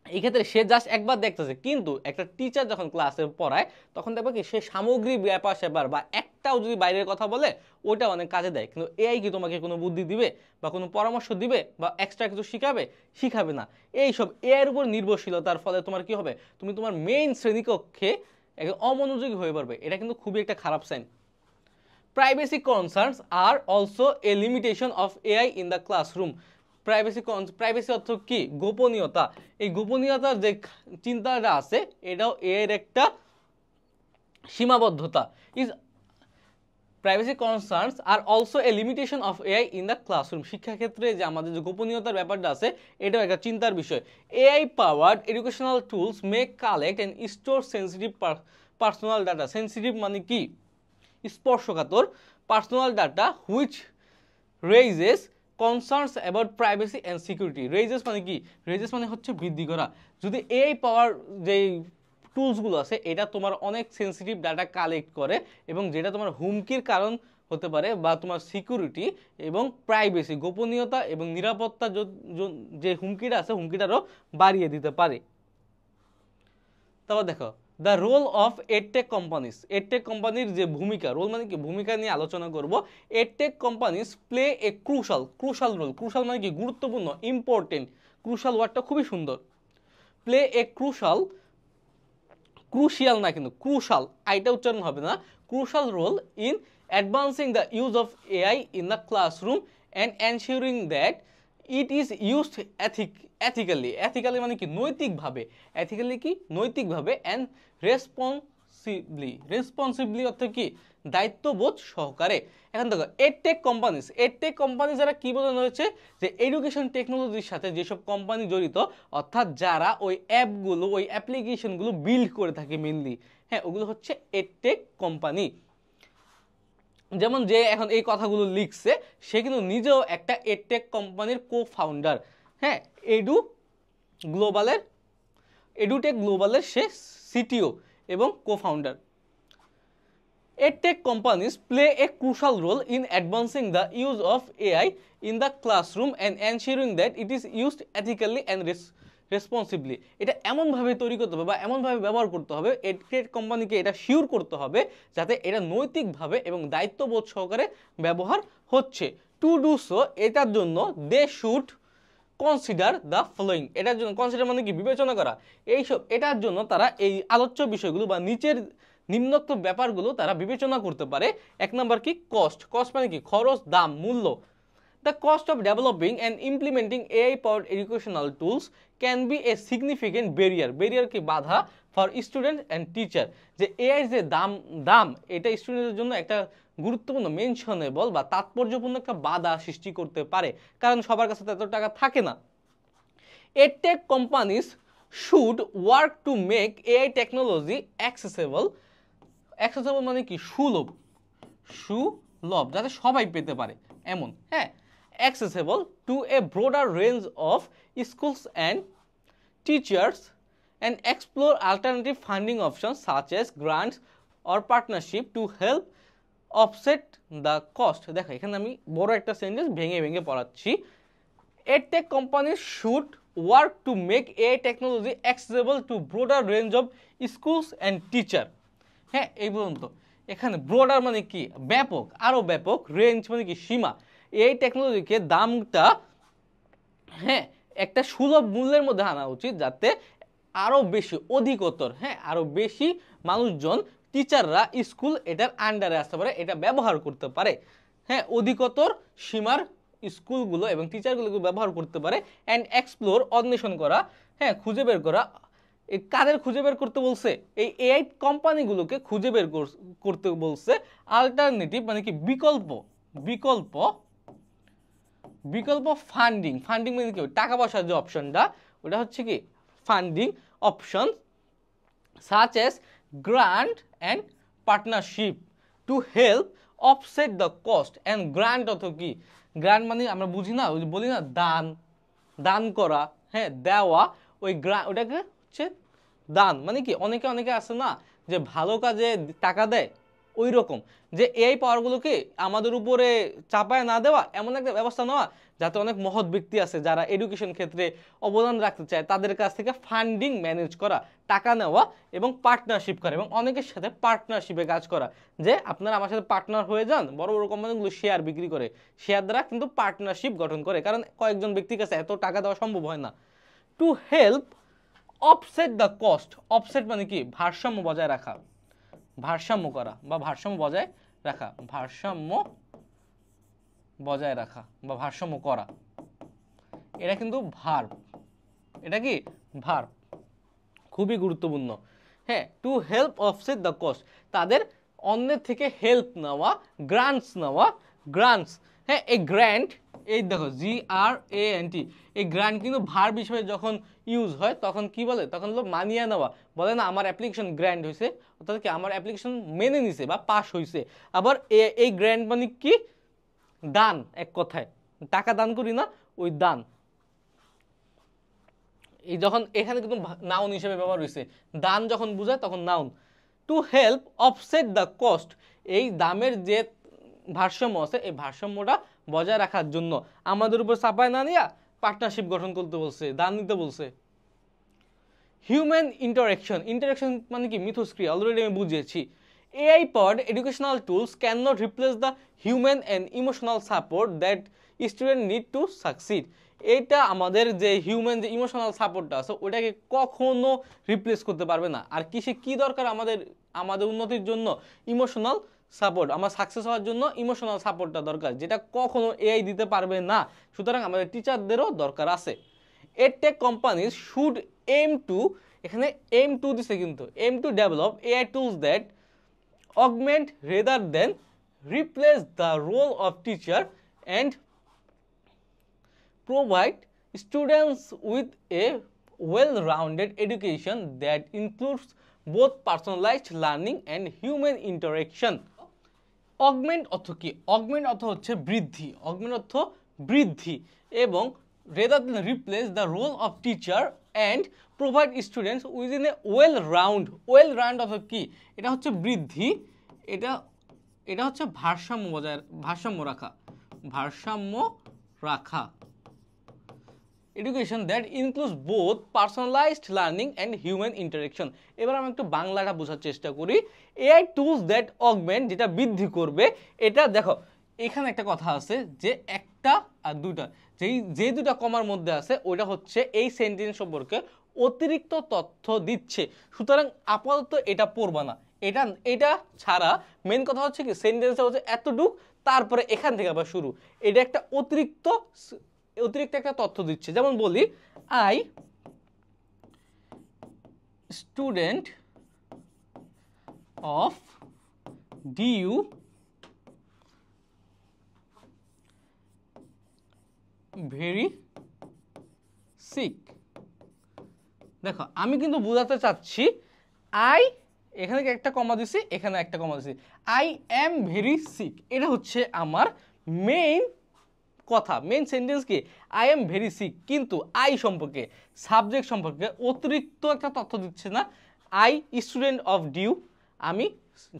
এই ক্ষেত্রে সে জাস্ট একবার দেখতেছে, কিন্তু একটা টিচার যখন ক্লাসে পড়ায় তখন দেখবে কি সে সামগ্রিক ব্যাপার স্যাপার বা একটাও যদি বাইরের কথা বলে ওইটা অনেক কাজে দেয়। কিন্তু এআই কি তোমাকে কোনো বুদ্ধি দিবে বা কোনো পরামর্শ দিবে বা এক্সট্রা কিছু শিখাবে না। এইসব এআইয়ের উপর নির্ভরশীলতার ফলে তোমার কি হবে, তুমি তোমার মেইন শ্রেণীকক্ষে একদম অমনোযোগী হয়ে পড়বে। এটা কিন্তু খুবই একটা খারাপ sign. Privacy concerns are also a limitation of AI in the classroom. Privacy অর্থ কি, গোপনীয়তা। এই গোপনীয়তার যে চিন্তাটা আছে এটাও এর একটা সীমাবদ্ধতা। Privacy concerns are also a limitation of AI in the classroom. শিক্ষাক্ষেত্রে যে আমাদের যে গোপনীয়তার ব্যাপারটা আছে এটাও একটা চিন্তার বিষয়। AI powered educational tools May collect and store sensitive personal data. Sensitive মানে কি স্পর্শকাতর, personal data which raises concerns about privacy and security. Raises মানে কি, রেইজেস মানে হচ্ছে বৃদ্ধি করা। যদি এআই পাওয়ার যেই টুলসগুলো আছে এটা তোমার অনেক সেন্সিটিভ ডাটা কালেক্ট করে এবং যেটা তোমার হুমকির কারণ হতে পারে, বা তোমার সিকিউরিটি এবং প্রাইভেসি গোপনীয়তা এবং নিরাপত্তা যে হুমকিটা আছে হুমকিটারও বাড়িয়ে দিতে পারে। তারপর দেখো the role of edtech companies. Edtech কোম্পানির যে ভূমিকা, রোল মানে কি ভূমিকা নিয়ে আলোচনা করব। Edtech companies play a crucial role. Crucial মানে কি গুরুত্বপূর্ণ, ইম্পর্টেন্ট। ক্রুশাল ওয়ার্ডটা খুবই সুন্দর। প্লে এ ক্রুশিয়াল না, কিন্তু ক্রুশাল আইটা উচ্চারণ হবে না, crucial role in advancing the use of AI in the classroom and ensuring that it is used ethically মানে কি নৈতিকভাবে, এথিক্যালি কি নৈতিকভাবে, অ্যান্ড রেসপন্সিবলি অর্থ কি দায়িত্ববোধ সহকারে। এখন দেখো এডটেক কোম্পানি যারা কি বোঝানো হয়েছে, যে এডুকেশন টেকনোলজির সাথে যেসব কোম্পানি জড়িত, অর্থাৎ যারা ওই অ্যাপগুলো ওই অ্যাপ্লিকেশনগুলো বিল্ড করে থাকে মেনলি, হ্যাঁ ওগুলো হচ্ছে এডটেক কোম্পানি। যেমন যে এখন এই কথাগুলো লিখছে সে কিন্তু নিজেও একটা এডটেক কোম্পানির কো-ফাউন্ডার, হ্যাঁ এডুটেক গ্লোবালের সে সিটিও এবং co-founder. EdTech companies play a crucial role in advancing the use of AI in the classroom and ensuring that it is used ethically and responsibly. এটা এমনভাবে তৈরি করতে হবে বা এমনভাবে ব্যবহার করতে হবে, EdTech কোম্পানিকে এটা শিওর করতে হবে যাতে এটা নৈতিকভাবে এবং দায়িত্ববোধ সহকারে ব্যবহার হচ্ছে। টু ডু সো, এটার জন্য they should consider the following, এটার জন্য কনসিডার মানে কি বিবেচনা করা, এইসব এটার জন্য তারা এই আলোচ্য বিষয়গুলো বা নিম্নোক্ত ব্যাপারগুলো তারা বিবেচনা করতে পারে। এক নম্বর কি কস্ট, কস্ট মানে কি খরচ, দাম, মূল্য। The cost of developing and implementing AI-powered educational tools can be a significant barrier কি বাধা for students and teacher, যে এআই যে দাম এটা স্টুডেন্টদের জন্য একটা গুরুত্বপূর্ণ মেনশনেবল বা তাৎপর্যপূর্ণ একটা বাধা সৃষ্টি করতে পারে, কারণ সবার কাছে তো এত টাকা থাকে না। EdTech companies should work to make AI technology accessible মানে কি সুলভ, যাতে সবাই পেতে পারে এমন, হ্যাঁ, accessible to a broader range of schools and teachers, and explore alternative funding options such as grants or partnership to help offset the cost। দেখো এখানে আমি বড় একটা সেন্টেন্স ভেঙে পড়াচ্ছি। EdTech companies should work to make AI technology accessible to broader range of schools and teacher। হ্যাঁ, এই পর্যন্ত। এখানে ব্রডার মানে কি ব্যাপক, আরো ব্যাপক, রেঞ্জ মানে কি সীমা। এই টেকনোলজিকে দামটা, হ্যাঁ, একটা সুলভ মূল্যের মধ্যে আনা উচিত, যাতে আরো বেশি অধিকতর, হ্যাঁ, আরো বেশি মানুষজন, টিচাররা স্কুল এটার আন্ডারে আসতে পারে, এটা ব্যবহার করতে পারে, হ্যাঁ, অধিকতর সীমার স্কুলগুলো এবং টিচারগুলোকে ব্যবহার করতে পারে। অ্যান্ড এক্সপ্লোর অন্বেষণ করা, হ্যাঁ, খুঁজে বের করা। কাদের খুঁজে বের করতে বলছে? এই এআই কোম্পানিগুলোকে খুঁজে বের করতে বলছে অল্টারনেটিভ মানে কি বিকল্প ফান্ডিং মানে কি টাকা পয়সার যে অপশনটা, ওটা হচ্ছে কি funding option, such as grant and partnership to help offset the cost। and grant অর্থ কি? গ্রান্ট মানে আমরা বুঝি না, বলি না দান করা, হ্যাঁ, দেওয়া, ওই ওটাকে হচ্ছে দান মানে কি অনেকে আছে না যে ভালো কাজে টাকা দেয়, ওই রকম যে এই পাওয়ারগুলোকে আমাদের উপরে চাপায় না দেওয়া, এমন একটা ব্যবস্থা নেওয়া যাতে অনেক মহৎ ব্যক্তি আছে যারা এডুকেশন ক্ষেত্রে অবদান রাখতে চায়, তাদের কাছ থেকে ফান্ডিং ম্যানেজ করা, টাকা নেওয়া এবং পার্টনারশিপ করা, এবং অনেকের সাথে পার্টনারশিপে কাজ করা, যে আপনারা আমার সাথে পার্টনার হয়ে যান। বড় বড় কোম্পানিগুলো শেয়ার বিক্রি করে, শেয়ার দ্বারা কিন্তু পার্টনারশিপ গঠন করে, কারণ কয়েকজন ব্যক্তির কাছে এত টাকা দেওয়া সম্ভব হয় না। To help offset the cost, offset মানে কি ভারসাম্য বজায় রাখা, ভারসাম্য করা বা ভারসাম্য বজায় রাখা বা ভারসাম্য করা, এটা কিন্তু ভার্ব, এটা কি ভার্ব, খুবই গুরুত্বপূর্ণ। হ্যাঁ, to help offset the cost, তাদের অন্যের থেকে হেল্প নেওয়া, গ্রান্টস, হ্যাঁ, এই গ্র্যান্ট, এই দেখো GRANT, এই গ্র্যান্ট কিন্তু ভার্ব হিসেবে যখন ইউজ হয় তখন কি বলে? তখন হলো মানিয়ে নেওয়া, বলে না আমার অ্যাপ্লিকেশন গ্র্যান্ট হয়েছে, অর্থাৎ কি আমার অ্যাপ্লিকেশন মেনে নিছে বা পাস হয়েছে। আবার এই গ্র্যান্ট মানে কি দান, এক কথায় টাকা দান করি না, ওই দান। এই যখন এখানে কিন্তু নাউন হিসেবে ব্যবহার হয়েছে, দান যখন বোঝায় তখন noun. To help offset the cost, এই দামের যে ভারসাম্য আছে এই ভারসাম্যটা বজায় রাখার জন্য আমাদের উপর চাপায় না নিয়ে পার্টনারশিপ গঠন করতে বলছে, দান নিতে বলছে। হিউম্যান ইন্টারাকশন মানে কি মিথস্ক্রিয়া, অলরেডি আমি বুঝিয়েছি। AI powered educational tools cannot replace the human and emotional support that students need to succeed। এটা আমাদের যে হিউম্যান যে ইমোশনাল সাপোর্টটা আছে ওটাকে কখনো রিপ্লেস করতে পারবে না। আর কি দরকার আমাদের উন্নতির জন্য? ইমোশনাল সাপোর্ট, আমার সাকসেস হওয়ার জন্য ইমোশনাল সাপোর্টটা দরকার, যেটা কখনো এআই দিতে পারবে না। সুতরাং আমাদের টিচারদেরও দরকার আছে। EdTech companies should aim to, এখানে aim to দিছে কিন্তু, aim to develop AI tools that augment rather than replace the role of teacher and provide students with a well-rounded education that includes both personalized learning and human interaction। Augment অর্থ কি? Augment অর্থ হচ্ছে বৃদ্ধি, এবং rather than replace the role of teacher and provide students within a well-round অর্থ কি? এটা হচ্ছে বৃদ্ধি, এটা হচ্ছে ভারসাম্য রাখা education that includes both personalized learning and human interaction। এবার আমি একটু বাংলাটা বোঝার চেষ্টা করি। AI tools that augment, যেটা বৃদ্ধি করবে, এটা দেখো এখানে একটা কথা আছে যে একটা আর দুটা, যে দুটা কমার মধ্যে আছে ওইটা হচ্ছে এই সেন্টেন্স সম্পর্কে অতিরিক্ত তথ্য দিচ্ছে, সুতরাং আপাতত এটা পড়বা না। এটা এটা ছাড়া মেন কথা হচ্ছে কি সেন্টেন্সটা হচ্ছে এতটুক, তারপরে এখান থেকে আবার শুরু। এটা একটা অতিরিক্ত একটা তথ্য দিচ্ছে। যেমন বলি I student of due very sick. দেখো আমি কিন্তু বোঝাতে চাচ্ছি আই, এখানে একটা কমা দিছি, এখানে একটা কমা দিছি, আই এম ভেরি সিক, এটা হচ্ছে আমার মেইন কথা, মেইন সেন্টেন্স কি আই এম ভেরি সিক। কিন্তু আই সম্পর্কে, সাবজেক্ট সম্পর্কে অতিরিক্ত একটা তথ্য দিচ্ছে না। আই স্টুডেন্ট অফ ডিউ, আমি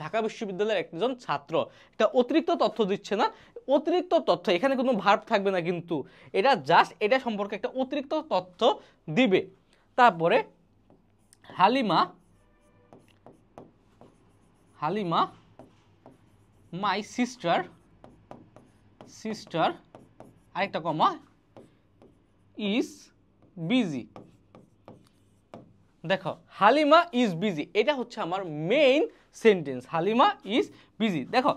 ঢাকা বিশ্ববিদ্যালয়ের একজন ছাত্র, এটা অতিরিক্ত তথ্য দিচ্ছে না। অতিরিক্ত তথ্য এখানে কোনো ভার্ব থাকবে না, কিন্তু এটা জাস্ট এটা সম্পর্কে একটা অতিরিক্ত তথ্য দিবে। তারপরে হালিমা মাই সিস্টার আরেকটা কমা ইজ বিজি। দেখো হালিমা ইজ বিজি, এটা হচ্ছে আমার main sentence, Halima is busy. দেখো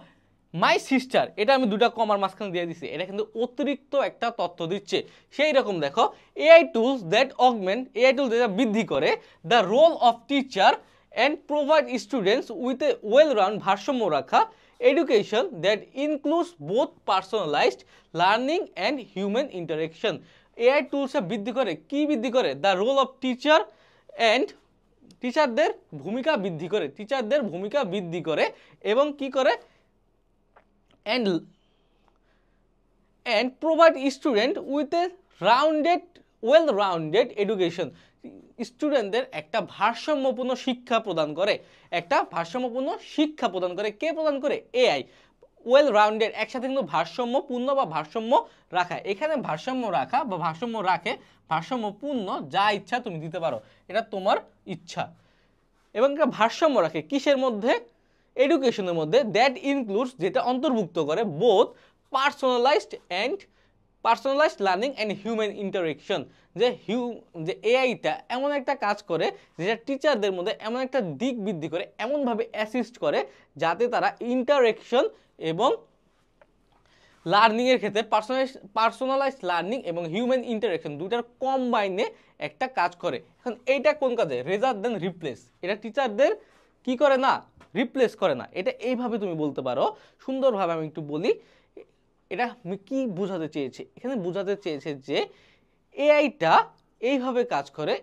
মাই সিস্টার, এটা আমি দুটা কমার মাঝখানে দিয়ে দিছি, এটা কিন্তু অতিরিক্ত একটা তথ্য দিচ্ছে। সেই রকম দেখো AI tools that augment, AI tool যেটা বৃদ্ধি করে the role of teacher and provide students with a well round, ভারসাম্য রাখা education that includes both personalised learning and human interaction. AI টুলসে বৃদ্ধি করে, কি বৃদ্ধি করে? The role of teacher and, টিচারদের ভূমিকা বৃদ্ধি করে এবং কি করে? and provide student with a well rounded education, স্টুডেন্টদের একটা ভারসাম্যপূর্ণ শিক্ষা প্রদান করে, কে প্রদান করে? এআই। ওয়েল রাউন্ডেড একসাথে কিন্তু ভারসাম্যপূর্ণ বা ভারসাম্য রাখা, এখানে ভারসাম্য রাখা বা ভারসাম্য রাখে, ভারসাম্যপূর্ণ যা ইচ্ছা তুমি দিতে পারো, এটা তোমার ইচ্ছা। এবং একটা ভারসাম্য রাখে কিসের মধ্যে? এডুকেশনের মধ্যে, দ্যাট ইনক্লুডস যেটা অন্তর্ভুক্ত করে both personalised learning and human interaction, যে এআইটা এমন একটা কাজ করে যেটা টিচারদের মধ্যে এমন একটা দিক বৃদ্ধি করে, এমনভাবে অ্যাসিস্ট করে যাতে তারা ইন্টারেকশন এবং লার্নিংয়ের ক্ষেত্রে পার্সোনালাইজড লার্নিং এবং হিউম্যান ইন্টারেকশন দুটার কম্বাইনে একটা কাজ করে। এখন এইটা কোন কাজে? রেজার দেন রিপ্লেস, এটা টিচারদের কি করে না? রিপ্লেস করে না। এটা এইভাবে তুমি বলতে পারো সুন্দরভাবে। আমি একটু বলি এটা আমি কি বোঝাতে চেয়েছি। এখানে বোঝাতে চেয়েছে যে এআইটা এইভাবে কাজ করে,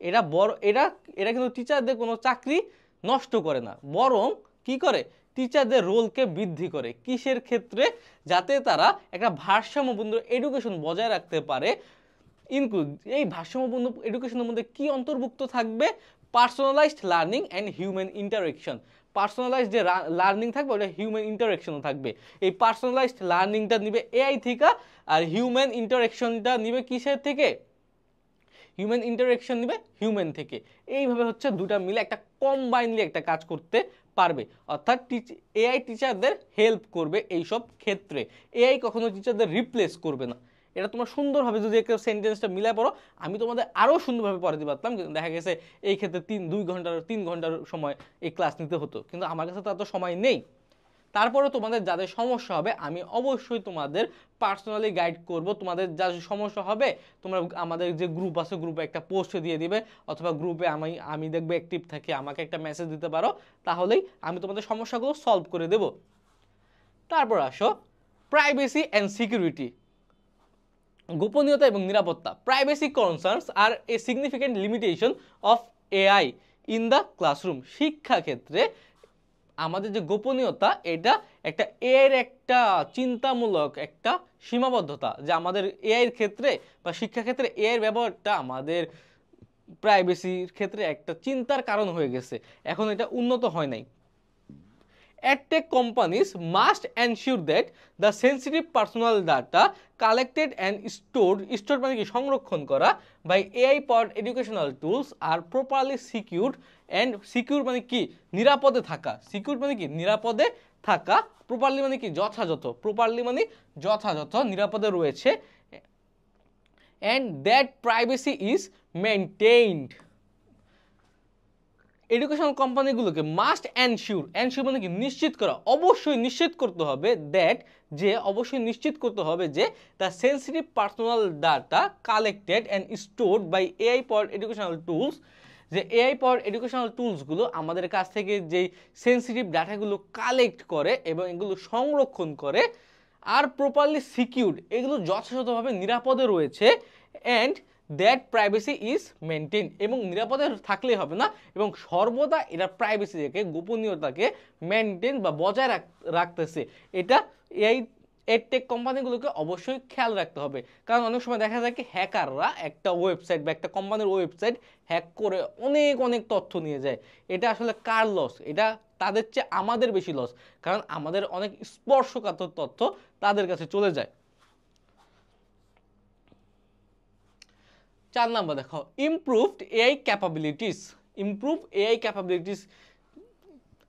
এটা কিন্তু টিচারদের কোনো চাকরি নষ্ট করে না, বরং কি করে? টিচারদের রোলকে বৃদ্ধি করে। কিসের ক্ষেত্রে? যাতে তারা একটা ভারসাম্যপূর্ণ এডুকেশন বজায় রাখতে পারে। ইনক্লুড, এই ভারসাম্যপূর্ণ এডুকেশনের মধ্যে কি অন্তর্ভুক্ত থাকবে? Personalised learning and human interaction. Personalised যে লার্নিং থাকবে ওটা হিউম্যান ইন্টারেকশনও থাকবে। এই পার্সোনালাইজড লার্নিংটা নিবে এআই থেকে, আর হিউম্যান ইন্টারেকশনটা নিবে কিসের থেকে? হিউম্যান ইন্টারেকশন নিবে হিউম্যান থেকে। এইভাবে হচ্ছে দুটা মিলে একটা কম্বাইনলি একটা কাজ করতে পারবে। অর্থাৎ এআই টিচারদের হেল্প করবে এইসব ক্ষেত্রে, এআই কখনো টিচারদের রিপ্লেস করবে না। এটা তোমরা সুন্দরভাবে যদি একটা সেন্টেন্সটা মিলাই পড়ো, আমি তোমাদের আরও সুন্দরভাবে পড়াতে পারতাম, কিন্তু দেখা গেছে এই ক্ষেত্রে 3 ঘন্টার সময় এই ক্লাস নিতে হতো, কিন্তু আমার কাছে তো এত সময় নেই। তারপরে তোমাদের যাদের সমস্যা হবে আমি অবশ্যই তোমাদের পার্সোনালি গাইড করব। তোমাদের যা সমস্যা হবে তোমরা আমাদের যে গ্রুপ আছে গ্রুপে একটা পোস্ট দিয়ে দিবে, অথবা গ্রুপে আমি দেখবে অ্যাক্টিভ থাকি, আমাকে একটা মেসেজ দিতে পারো, তাহলেই আমি তোমাদের সমস্যাগুলো সলভ করে দেব। তারপর আসো প্রাইভেসি অ্যান্ড সিকিউরিটি, গোপনীয়তা এবং নিরাপত্তা। Privacy concerns are a significant limitation of AI in the classroom. শিক্ষাক্ষেত্রে আমাদের যে গোপনীয়তা, এটা একটা এআইয়ের একটা চিন্তামূলক একটা সীমাবদ্ধতা, যে আমাদের এআইয়ের ক্ষেত্রে বা শিক্ষাক্ষেত্রে এআইয়ের ব্যবহারটা আমাদের প্রাইভেসির ক্ষেত্রে একটা চিন্তার কারণ হয়ে গেছে, এখন এটা উন্নত হয় নাই। EdTech companies must ensure that the sensitive personal data collected and stored মানে কি সংরক্ষণ করা by AI powered educational tools are properly secured and secure মানে কি নিরাপদে থাকা, সিকিউর মানে কি নিরাপদে থাকা, প্রপারলি মানে কি যথাযথ, প্রপারলি মানে যথাযথ নিরাপদে রয়েছে, and that privacy is maintained. Educational কোম্পানিগুলোকে মাস্ট এনশিওর, এনশিওর মানে কি নিশ্চিত করা, অবশ্যই নিশ্চিত করতে হবে, দ্যাট যে অবশ্যই নিশ্চিত করতে হবে যে the sensitive personal data collected and stored by AI powered educational tools, যে এআই পাওয়ার্ড এডুকেশনাল টুলসগুলো আমাদের কাছ থেকে যেই সেন্সিটিভ ডাটাগুলো কালেক্ট করে এবং এগুলো সংরক্ষণ করে আর প্রপারলি সিকিউরড, এগুলো যথাযথভাবে নিরাপদে রয়েছে, and that privacy is maintain, এবং নিরাপদে থাকলেই হবে না, এবং সর্বদা এরা প্রাইভেসিকে, গোপনীয়তাকে মেনটেন বা বজায় রাখতেছে, এটা এই এডটেক কোম্পানিগুলোকে অবশ্যই খেয়াল রাখতে হবে। কারণ অনেক সময় দেখা যায় কি হ্যাকাররা একটা ওয়েবসাইট বা একটা কোম্পানির ওয়েবসাইট হ্যাক করে অনেক অনেক তথ্য নিয়ে যায়, এটা আসলে কার লস? এটা তাদের চেয়ে আমাদের বেশি লস, কারণ আমাদের অনেক স্পর্শকাতর তথ্য তাদের কাছে চলে যায়। 4 নাম্বার দেখো, improved AI capabilities. Improve AI capabilities,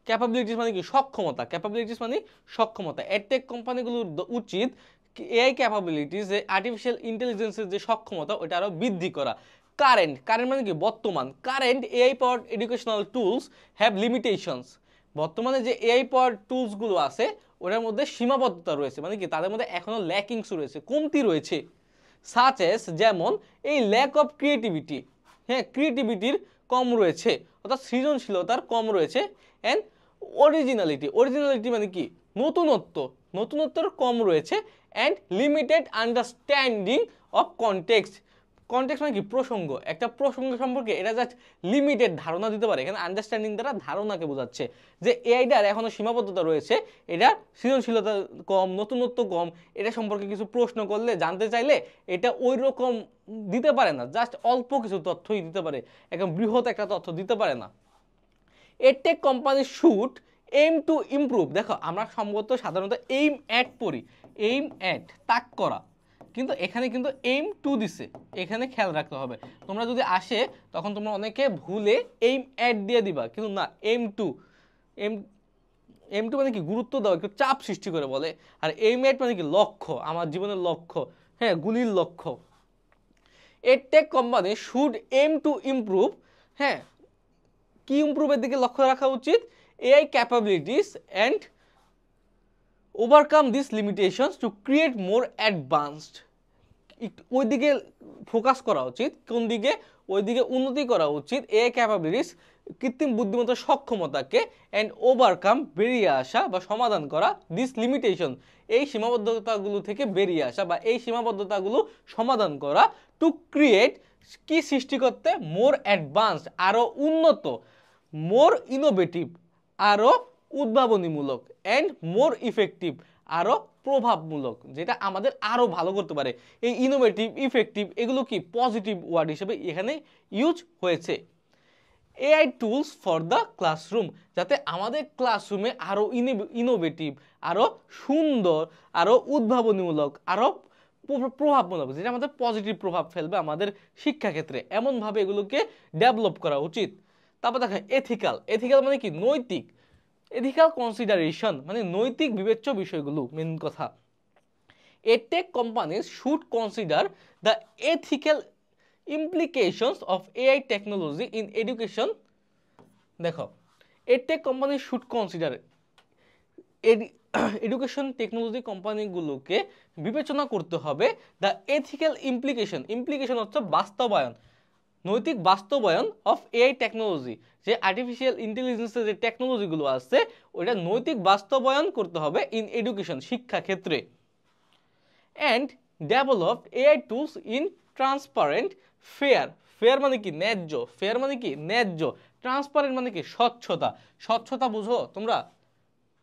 capabilities মানে কি সক্ষমতা, ক্যাপাবিলিটিস মানে সক্ষমতা। এডটেক কোম্পানিগুলোর উচিত এআই ক্যাপাবিলিটিস, যে আর্টিফিশিয়াল ইন্টেলিজেন্সের যে সক্ষমতা ওটা আরও বৃদ্ধি করা। কারেন্ট, কারেন্ট মানে কি বর্তমান, current AI powered educational tools have limitations. বর্তমানে যে এআই পাওয়ার্ড টুলসগুলো আছে ওটার মধ্যে সীমাবদ্ধতা রয়েছে, মানে কি তাদের মধ্যে এখনও ল্যাকিংস রয়েছে, কমতি রয়েছে। সাচ এস, যেমন এই ল্যাক অফ ক্রিয়েটিভিটি, হ্যাঁ ক্রিয়েটিভিটির কম রয়েছে, অর্থাৎ সৃজনশীলতার কম রয়েছে, অ্যান্ড অরিজিনালিটি, অরিজিনালিটি মানে কি নতুনত্ব, নতুনত্বের কম রয়েছে, and limited understanding of context, context মানে কি প্রসঙ্গ, একটা প্রসঙ্গ সম্পর্কে এটা জাস্ট লিমিটেড ধারণা দিতে পারে, এখানে আন্ডারস্ট্যান্ডিং দ্বারা ধারণাকে বোঝাচ্ছে, যে এআইটার এখনও সীমাবদ্ধতা রয়েছে, এটার সৃজনশীলতা কম, নতুনত্ব কম, এটা সম্পর্কে কিছু প্রশ্ন করলে জানতে চাইলে এটা ওই রকম দিতে পারে না, জাস্ট অল্প কিছু তথ্যই দিতে পারে, একদম বৃহৎ একটা তথ্য দিতে পারে না। Edtech company should aim to improve, দেখো আমরা সম্ভবত সাধারণত এইম অ্যাট পড়ি, এইম অ্যাট তাক করা, কিন্তু এখানে কিন্তু এইম টু দিছে, এখানে খেয়াল রাখতে হবে। তোমরা যদি আসে তখন তোমরা অনেকে ভুলে এইম অ্যাট দিয়ে দিবা, কিন্তু না, aim to, aim aim to মানে কি গুরুত্ব দাও, একটু চাপ সৃষ্টি করে বলে, আর এইম অ্যাট মানে কি লক্ষ্য, আমার জীবনের লক্ষ্য, হ্যাঁ গুলির লক্ষ্য। Edtech company should aim to improve, হ্যাঁ কি ইমপ্রুভের দিকে লক্ষ্য রাখা উচিত? AI capabilities and overcome this limitations to create more advanced, ওই দিকে ফোকাস করা উচিত, কোন দিকে? ওই দিকে উন্নতি করা উচিত এআই ক্যাপাবিলিটিস, কৃত্রিম বুদ্ধিমত্তার সক্ষমতাকে, অ্যান্ড ওভারকাম বেরিয়ে আসা বা সমাধান করা দিস লিমিটেশন, এই সীমাবদ্ধতাগুলো থেকে বেরিয়ে আসা বা এই সীমাবদ্ধতাগুলো সমাধান করা, টু ক্রিয়েট কি সৃষ্টি করতে? মোর অ্যাডভান্সড, আরও উন্নত, মোর ইনোভেটিভ, আরও উদ্ভাবনীমূলক, অ্যান্ড মোর ইফেক্টিভ, আরও প্রভাবমূলক, যেটা আমাদের আরও ভালো করতে পারে। এই ইনোভেটিভ, ইফেক্টিভ এগুলো কি পজিটিভ ওয়ার্ড হিসেবে এখানে ইউজ হয়েছে। AI tools for the classroom, যাতে আমাদের ক্লাসরুমে আরও ইনোভেটিভ, আরও সুন্দর, আরও উদ্ভাবনীমূলক, আরও প্রভাবমূলক, যেটা আমাদের পজিটিভ প্রভাব ফেলবে আমাদের শিক্ষাক্ষেত্রে, এমনভাবে এগুলোকে ডেভেলপ করা উচিত। তারপর দেখা এথিক্যাল, এথিক্যাল মানে কি নৈতিক, এথিক্যাল কনসিডারেশন মানে নৈতিক বিবেচ্য বিষয়গুলো মেন কথা। Edtech companies should consider the ethical implications of AI technology in education। দেখো edtech company should consider, education technology কোম্পানিগুলোকে বিবেচনা করতে হবে দ্য এথিক্যাল ইমপ্লিকেশন, ইমপ্লিকেশন হচ্ছে বাস্তবায়ন, নৈতিক বাস্তবায়ন অফ এআই টেকনোলজি, যে আর্টিফিশিয়াল ইন্টেলিজেন্সের যে টেকনোলজিগুলো আছে ওইটা নৈতিক বাস্তবায়ন করতে হবে ইন এডুকেশন, শিক্ষাক্ষেত্রে। And developed AI tools in transparent, fair, fair মানে কি ন্যায্য, ফেয়ার মানে কি ন্যায্য, ট্রান্সপারেন্ট মানে কি স্বচ্ছতা, স্বচ্ছতা বুঝো তোমরা,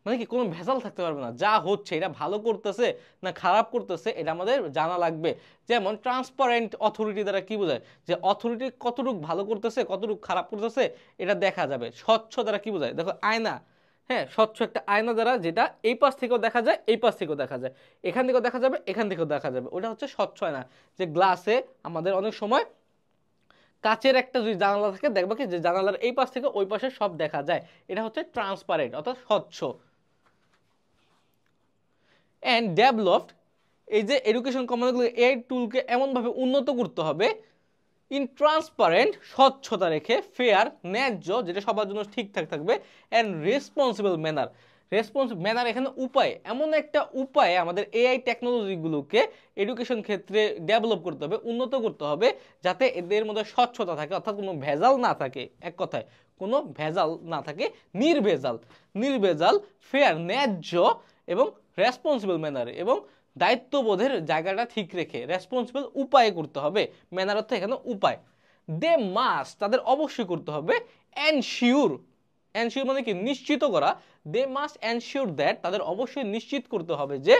মানে কি কোনো ভেজাল থাকতে পারবে না, যা হচ্ছে এটা ভালো করতেছে না খারাপ করতেছে এটা আমাদের জানা লাগবে। যেমন ট্রান্সপারেন্ট অথরিটি দ্বারা কি বোঝায়? যে অথরিটি কতটুকু ভালো করতেছে কতটুকু খারাপ করতেছে এটা দেখা যাবে। স্বচ্ছ দ্বারা কি বোঝায়? দেখো আয়না, হ্যাঁ স্বচ্ছ একটা আয়না দ্বারা যেটা এই পাশ থেকেও দেখা যায় এই পাশ থেকেও দেখা যায়, এখান থেকেও দেখা যাবে এখান থেকেও দেখা যাবে, ওটা হচ্ছে স্বচ্ছ আয়না। যে গ্লাসে আমাদের অনেক সময় কাচের একটা যদি জানালা থাকে দেখবা কি যে জানালার এই পাশ থেকে ওই পাশে সব দেখা যায়, এটা হচ্ছে ট্রান্সপারেন্ট অর্থাৎ স্বচ্ছ। অ্যান্ড ডেভেলপড, এই যে এডুকেশন কোম্পানিগুলো এআই টুলকে এমনভাবে উন্নত করতে হবে ইন ট্রান্সপারেন্ট, স্বচ্ছতা রেখে, ফেয়ার, ন্যায্য, যেটা সবার জন্য ঠিকঠাক থাকবে, and responsible manner. Responsible manner এখানে উপায়, এমন একটা উপায়ে আমাদের এআই টেকনোলজিগুলোকে এডুকেশন ক্ষেত্রে ডেভেলপ করতে হবে, উন্নত করতে হবে, যাতে এদের মধ্যে স্বচ্ছতা থাকে, অর্থাৎ কোনো ভেজাল না থাকে, এক কথায় কোনো ভেজাল না থাকে, নির্ভেজাল, নির্ভেজাল, ফেয়ার, ন্যায্য এবং রেসপন্সিবল ম্যানারে, এবং দায়িত্ববোধের জায়গাটা ঠিক রেখে রেসপন্সিবল উপায়ে করতে হবে। ম্যানার অর্থ এখানে উপায়। দে মাস্ট, তাদের অবশ্যই করতে হবে, এনশিওর, এনশিওর মানে কি নিশ্চিত করা, দে মাস্ট এনশিওর দ্যাট, তাদের অবশ্যই নিশ্চিত করতে হবে যে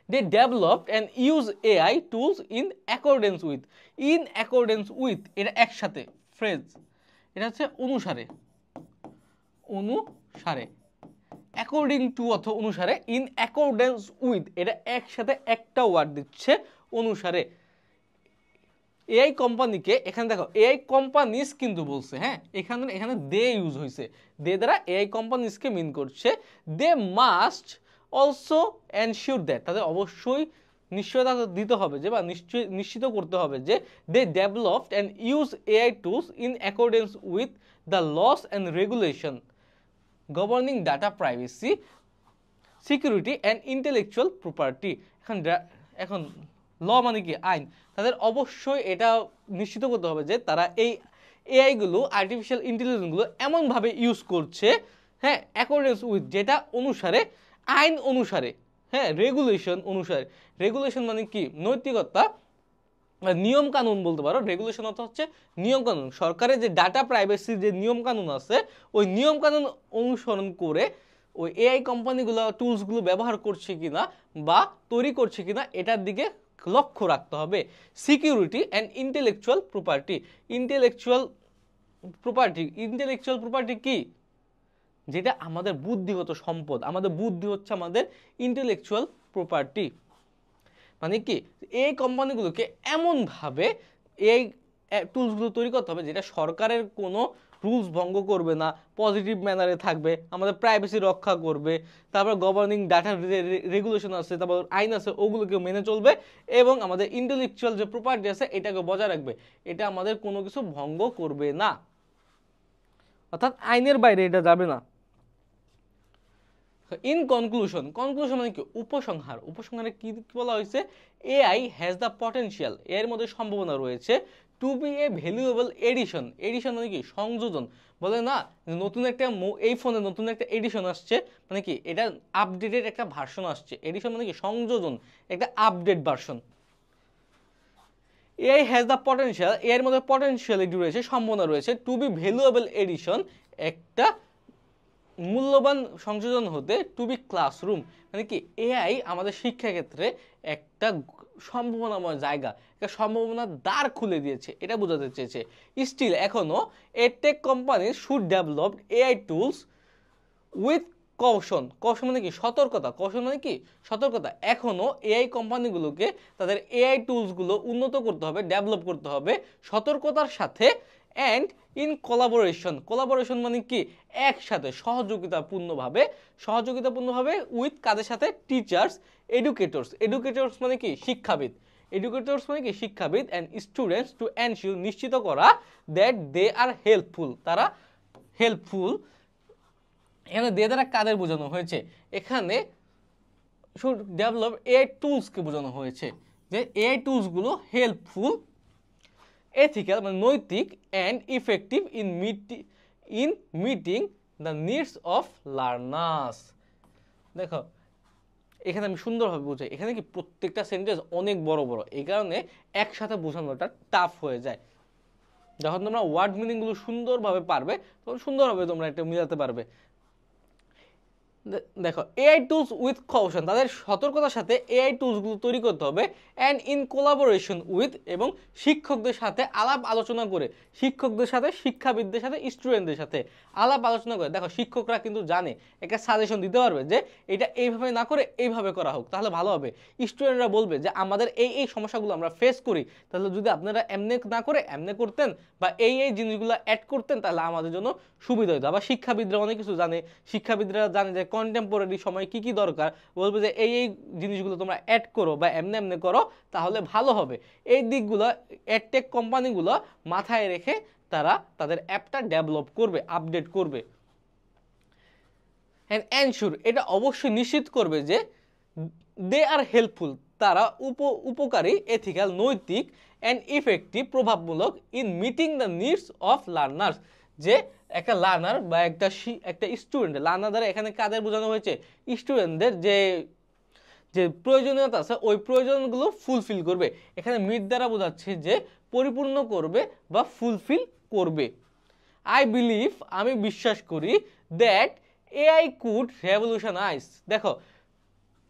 they developed and use AI tools in accordance with, in accordance with এটা একসাথে ফ্রেজ, এটা হচ্ছে অনুসারে, অনুসারে, অ্যাকর্ডিং টু অর্থ অনুসারে, ইন অ্যাকর্ডেন্স উইথ এটা একসাথে একটা ওয়ার্ড দিচ্ছে অনুসারে। এআই কোম্পানিকে, এখানে দেখো এআই কোম্পানিজ কিন্তু বলছে, হ্যাঁ এখানে এখানে দে ইউজ হয়েছে, দে দ্বারা এআই কোম্পানিজকে মিন করছে। They must also ensure that, তাদের অবশ্যই নিশ্চয়তা দিতে হবে যে, বা নিশ্চিত করতে হবে যে, they developed and use AI tools in accordance with the laws and regulation governing data privacy, security and intellectual property. এখন ল মানে কি আইন, তাদের অবশ্যই এটা নিশ্চিত করতে হবে যে তারা এই এআইগুলো, আর্টিফিশিয়াল ইন্টেলিজেন্সগুলো এমনভাবে ইউজ করছে, হ্যাঁ অ্যাকর্ডেন্স উইথ যেটা অনুসারে, আইন অনুসারে, হ্যাঁ রেগুলেশন অনুসারে। রেগুলেশন মানে কি নৈতিকতা, নিয়ম কানুন বলতে পারো। রেগুলেশন অর্থ হচ্ছে নিয়ম কানুন, সরকারের যে ডাটা প্রাইভেসির যে নিয়ম কানুন আছে ওই নিয়ম কানুন অনুসরণ করে ওই এআই কোম্পানিগুলো টুলসগুলো ব্যবহার করছে কিনা বা তৈরি করছে কিনা এটার দিকে লক্ষ্য রাখতে হবে। Security and intellectual property, intellectual property, intellectual property কি, যেটা আমাদের বুদ্ধিগত সম্পদ, আমাদের বুদ্ধি হচ্ছে আমাদের ইন্টেলেকচুয়াল প্রপার্টি। মানে কি এই কোম্পানিগুলোকে এমনভাবে এই টুলসগুলো তৈরি করতে হবে যেটা সরকারের কোনো রুলস ভঙ্গ করবে না, পজিটিভ ম্যানারে থাকবে, আমাদের প্রাইভেসি রক্ষা করবে, তারপর গভর্নিং ডাটা রেগুলেশন আছে, তারপর আইন আছে, ওগুলোকে মেনে চলবে, এবং আমাদের ইন্টেলেকচুয়াল যে প্রপার্টি আছে এটাকে বজায় রাখবে, এটা আমাদের কোনো কিছু ভঙ্গ করবে না, অর্থাৎ আইনের বাইরে এটা যাবে না। ইন কনক্লুশন, কনক্লুশন মানে কি উপসংহার, উপসংহারে কি বলা হয়েছে, এআই হ্যাজ দ্য পটেনশিয়াল, এর মধ্যে সম্ভাবনা রয়েছে, to be a valuable addition, addition মানে কি সংযোজন, বলে না নতুন একটা এই ফোনে নতুন একটা এডিশন আসছে, মানে কি এটা আপডেটেড একটা ভার্সন আসছে, এডিশন মানে কি সংযোজন, একটা update version. AI has the potential, এর মধ্যে পটেনশিয়ালিটি রয়েছে, সম্ভাবনা রয়েছে, টু বি ভ্যালুয়েবল এডিশন, একটা মূল্যবান সংযোজন হতে, টু বি ক্লাসরুম মানে কি এআই আমাদের শিক্ষাক্ষেত্রে একটা সম্ভাবনাময় জায়গা, একটা সম্ভাবনার দ্বার খুলে দিয়েছে, এটা বোঝাতে চেয়েছে। স্টিল এখনো edtech company should develop AI tools with caution, caution মানে কি সতর্কতা, কৌশল মানে কি সতর্কতা, এখনো এআই কোম্পানিগুলোকে তাদের এআই টুলসগুলো উন্নত করতে হবে, ডেভেলপ করতে হবে সতর্কতার সাথে, অ্যান্ড ইন কোলাবোরেশন, কোলাবোরেশন মানে কি একসাথে সহযোগিতাপূর্ণভাবে, সহযোগিতাপূর্ণভাবে উইথ কাদের সাথে, টিচার্স, এডুকেটরস, এডুকেটরস মানে কি শিক্ষাবিদ, এডুকেটরস মানে কি শিক্ষাবিদ, অ্যান্ড স্টুডেন্টস টু এনশিওর নিশ্চিত করা, দ্যাট দে আর হেল্পফুল, তারা হেল্পফুল। এখানে দে দ্বারা কাদের বোঝানো হয়েছে, এখানে শুড ডেভেলপ এআই টুলসকে বোঝানো হয়েছে, যে এআই টুলসগুলো হেল্পফুল, এথিক্যাল মানে নৈতিক, and effective in meeting the needs of learners. দেখো এখানে আমি সুন্দরভাবে বুঝাই, এখানে কি প্রত্যেকটা সেন্টেন্স অনেক বড় বড়, এই কারণে একসাথে বোঝানোটা টাফ হয়ে যায়। যখন তোমরা ওয়ার্ড মিনিংগুলো সুন্দরভাবে পারবে তখন সুন্দরভাবে তোমরা এটা মিলাতে পারবে। দেখো এআই টুলস উইথ কৌশন, তাদের সতর্কতার সাথে এআই টুলসগুলো তৈরি করতে হবে, অ্যান্ড ইন কোলাবোরেশন উইথ, এবং শিক্ষকদের সাথে আলাপ আলোচনা করে, শিক্ষকদের সাথে, শিক্ষাবিদদের সাথে, স্টুডেন্টদের সাথে আলাপ আলোচনা করে। দেখো শিক্ষকরা কিন্তু জানে, একটা সাজেশন দিতে পারবে যে এটা এইভাবে না করে এইভাবে করা হোক, তাহলে ভালো হবে। স্টুডেন্টরা বলবে যে আমাদের এই এই সমস্যাগুলো আমরা ফেস করি, তাহলে যদি আপনারা এমনি না করে এমনি করতেন বা এই এই জিনিসগুলো অ্যাড করতেন তাহলে আমাদের জন্য সুবিধা হতো। আবার শিক্ষাবিদরা অনেক কিছু জানে, শিক্ষাবিদরা জানে যে কন্টেম্পোরারি সময় কি কি দরকার, বলবে যে এই জিনিসগুলো তোমরা অ্যাড করো বা এমনি এমনি করো তাহলে ভালো হবে। এই দিকগুলো অ্যাডটেক কোম্পানিগুলো মাথায় রেখে তারা তাদের অ্যাপটা ডেভেলপ করবে, আপডেট করবে। অ্যান্ড এনশিওর, এটা অবশ্যই নিশ্চিত করবে যে দে আর হেল্পফুল, তারা উপকারী, এথিক্যাল, নৈতিক অ্যান্ড ইফেক্টিভ, প্রভাবমূলক in meeting the needs of learners. যে একটা লার্নার বা একটা স্টুডেন্ট, লার্নার দ্বারা এখানে কাদের বোঝানো হয়েছে, স্টুডেন্টদের যে যে প্রয়োজনীয়তা আছে ওই প্রয়োজনগুলো ফুলফিল করবে। এখানে মিট দ্বারা বোঝাচ্ছে যে পরিপূর্ণ করবে বা ফুলফিল করবে। আই বিলিভ, আমি বিশ্বাস করি, দ্যাট এআই কুড রেভলিউশনাইজ, দেখো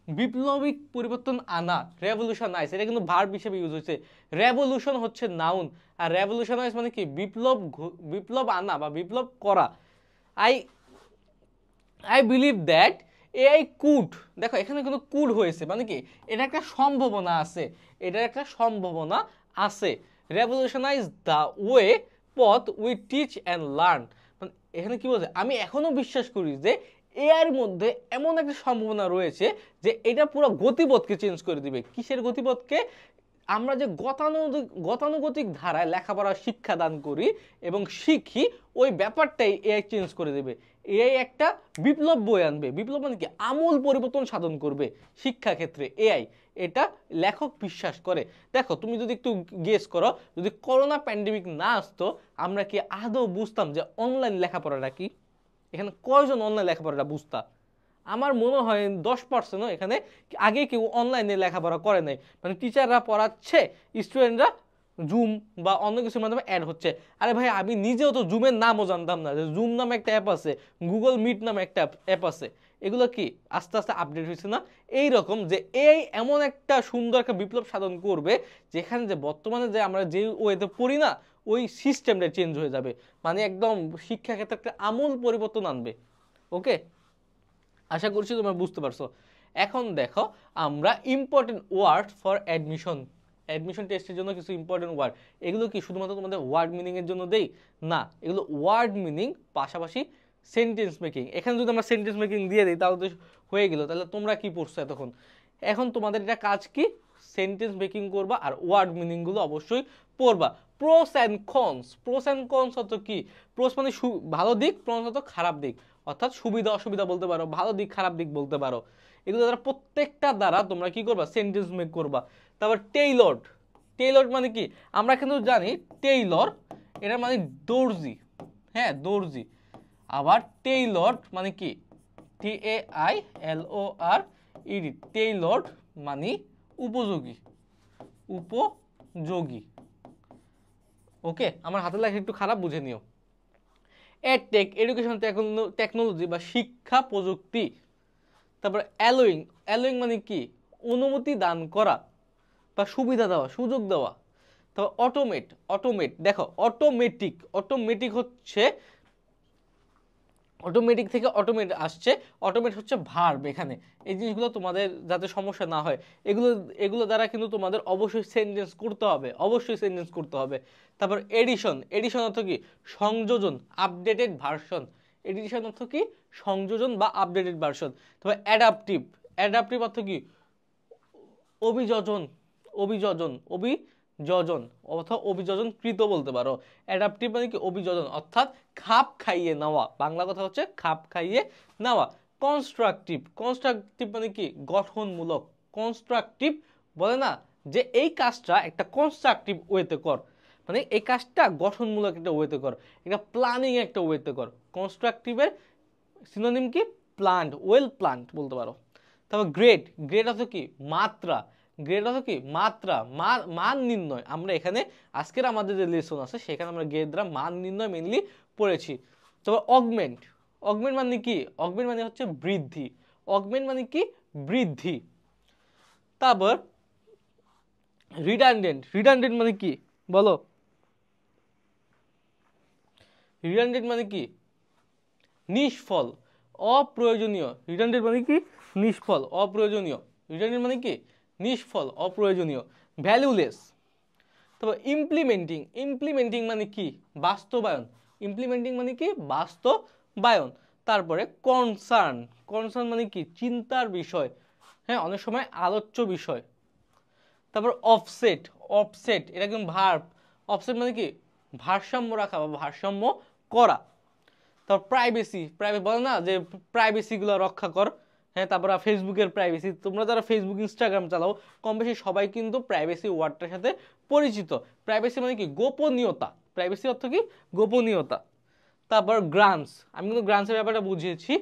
বিপ্লবিক পরিবর্তন আনা, রেভলিউশনাইজ এটা কিন্তু ভার্ব হিসেবে ইউজ হয়েছে। রেভলিউশন হচ্ছে নাউন, আর রেভলিউশনাইজ মানে কি বিপ্লব আনা বা বিপ্লব করা। I I believe that AI could, দেখো এখানে কিন্তু কুড হয়েছে মানে কি এটা একটা সম্ভাবনা আছে, এটার একটা সম্ভাবনা আছে। রেভলিউশনাইজ দ্য ওয়ে, পথ, উই টিচ অ্যান্ড লার্ন, মানে এখানে কি বলছে, আমি এখনো বিশ্বাস করি যে এআইয়ের মধ্যে এমন একটা সম্ভাবনা রয়েছে যে এটা পুরো গতিপথকে চেঞ্জ করে দিবে। কিসের গতিপথকে, আমরা যে গতানুগতিক ধারায় লেখাপড়া শিক্ষাদান করি এবং শিখি ওই ব্যাপারটাই এআই চেঞ্জ করে দেবে। এআই একটা বিপ্লব বয়ে আনবে, বিপ্লব মানে কি আমূল পরিবর্তন সাধন করবে শিক্ষাক্ষেত্রে এআই, এটা লেখক বিশ্বাস করে। দেখো তুমি যদি একটু গেস করো, যদি করোনা প্যান্ডেমিক না আসতো আমরা কি আদৌ বুঝতাম যে অনলাইন লেখাপড়াটা কি? এখানে কয়জন অনলাইন লেখাপড়াটা বুঝতা? আমার মনে হয় 10%ও এখানে আগে কেউ অনলাইনে লেখাপড়া করে নাই, মানে টিচাররা পড়াচ্ছে, স্টুডেন্টরা জুম বা অন্য কিছুর মাধ্যমে অ্যাড হচ্ছে। আরে ভাই আমি নিজেও তো জুমের নামও জানতাম না, যে জুম নামে একটা অ্যাপ আছে, গুগল মিট নামে একটা অ্যাপ আছে, এগুলো কি আস্তে আস্তে আপডেট হয়েছে না? এই রকম যে এই এমন একটা সুন্দর একটা বিপ্লব সাধন করবে যেখানে যে বর্তমানে যে আমরা যে ওয়েতে পড়ি না ওই সিস্টেমটা চেঞ্জ হয়ে যাবে, মানে একদম শিক্ষাক্ষেত্রে একটা আমূল পরিবর্তন আনবে। ওকে, আশা করছি তোমরা বুঝতে পারছো। এখন দেখো আমরা ইম্পর্টেন্ট ওয়ার্ড ফর অ্যাডমিশন টেস্টের জন্য কিছু ইম্পর্টেন্ট ওয়ার্ড, এগুলো কি শুধুমাত্র তোমাদের ওয়ার্ড মিনিংয়ের জন্য দেই না, এগুলো ওয়ার্ড মিনিং পাশাপাশি সেন্টেন্স মেকিং। এখানে যদি আমরা সেন্টেন্স মেকিং দিয়ে দিই তাহলে তো হয়ে গেল, তাহলে তোমরা কি পড়ছো এতক্ষণ? এখন তোমাদের এটা কাজ কি, সেন্টেন্স মেকিং করবা আর ওয়ার্ড মিনিংগুলো অবশ্যই পড়বা। প্রোস অ্যান্ড কনস অর্থ কি? প্রোস মানে ভালো দিক, কনস অর্থ খারাপ দিক, অর্থাৎ সুবিধা অসুবিধা বলতে পারো, ভালো দিক খারাপ দিক বলতে পারো। এগুলো দ্বারা প্রত্যেকটা দ্বারা তোমরা কি করবা, সেন্টেন্স মেক করবা। তারপর টেইলর্ড মানে কি, আমরা কিন্তু জানি টেইলর এটা মানে দর্জি, হ্যাঁ দর্জি। আবার টেইলর্ড মানে কি, TAILORED, টেইলর্ড মানে উপযোগী। ওকে, আমার হাতের লেখা একটু খারাপ, বুঝে নিও। এডটেক, এডুকেশন টেকনোলজি বা শিক্ষা প্রযুক্তি। তারপর অ্যালোয়িং মানে কি, অনুমতি দান করা বা সুবিধা দেওয়া, সুযোগ দেওয়া। তারপর অটোমেট, দেখো অটোমেটিক হচ্ছে, অটোমেটিক থেকে অটোমেট আসছে, অটোমেট হচ্ছে ভার্ব। এখানে এই জিনিসগুলো তোমাদের যাতে সমস্যা না হয় এগুলো দ্বারা কিন্তু তোমাদের অবশ্যই সেন্টেন্স করতে হবে। তারপর এডিশন অর্থ কি, সংযোজন, আপডেটেড ভার্সন। এডিশন অর্থ কি, সংযোজন বা আপডেটেড ভার্সন। তারপর অ্যাডাপটিভ অর্থ কি, অভিযোজন অথবা অভিযোজনকৃত বলতে পারো। অ্যাডাপটিভ মানে কি, অভিযোজন অর্থাৎ খাপ খাইয়ে নেওয়া, বাংলা কথা হচ্ছে খাপ খাইয়ে নেওয়া। কনস্ট্রাকটিভ মানে কি, গঠনমূলক। কনস্ট্রাকটিভ বলে না যে এই কাজটা একটা কনস্ট্রাকটিভ ওয়েতে কর, মানে এই কাজটা গঠনমূলক একটা ওয়েতে কর, একটা প্ল্যানিং একটা ওয়েতে কর। কনস্ট্রাকটিভের সিনোনিম কি, ওয়েল প্ল্যান্ড বলতে পারো। তারপর গ্রেড অর্থ কি, মাত্রা, মান নির্ণয়। আমরা এখানে আজকের আমাদের যে লেসন আছে সেখানে আমরা গ্রেড দ্বারা মান নির্ণয় মেইনলি পড়েছি। তারপর অগমেন্ট মানে কি, অগমেন্ট মানে হচ্ছে বৃদ্ধি। তারপর রিডান্ডেন্ট মানে কি বলো, রিডান্ডেন্ট মানে কি, নিষ্ফল, অপ্রয়োজনীয়। রিডান্ডেন্ট মানে কি, নিষ্ফল, অপ্রয়োজনীয়। রিডান্ডেন্ট মানে কি, নিষ্ফল, অপ্রয়োজনীয়। ভ্যালুলেস। তারপর ইমপ্লিমেন্টিং মানে কি, বাস্তবায়ন। তারপরে কনসার্ন, কনসার্ন মানে কি চিন্তার বিষয়, হ্যাঁ অনেক সময় আলোচ্য বিষয়। তারপর অফসেট, অফসেট এটা কিন্তু ভার্ব, অফসেট মানে কি ভারসাম্য রাখা বা ভারসাম্য করা। তারপর প্রাইভেসি, প্রাইভেসি বলে না যে প্রাইভেসিগুলো রক্ষা কর, হ্যাঁ তারপর ফেসবুকের প্রাইভেসি, তোমরা যারা ফেসবুক ইনস্টাগ্রাম চালাও কম বেশি সবাই কিন্তু প্রাইভেসি ওয়ার্ডটার সাথে পরিচিত। প্রাইভেসি মানে কি গোপনীয়তা, প্রাইভেসি অর্থ কি গোপনীয়তা। তারপর গ্রান্টস, আমি কিন্তু গ্রান্টসের ব্যাপারটা বুঝিয়েছি।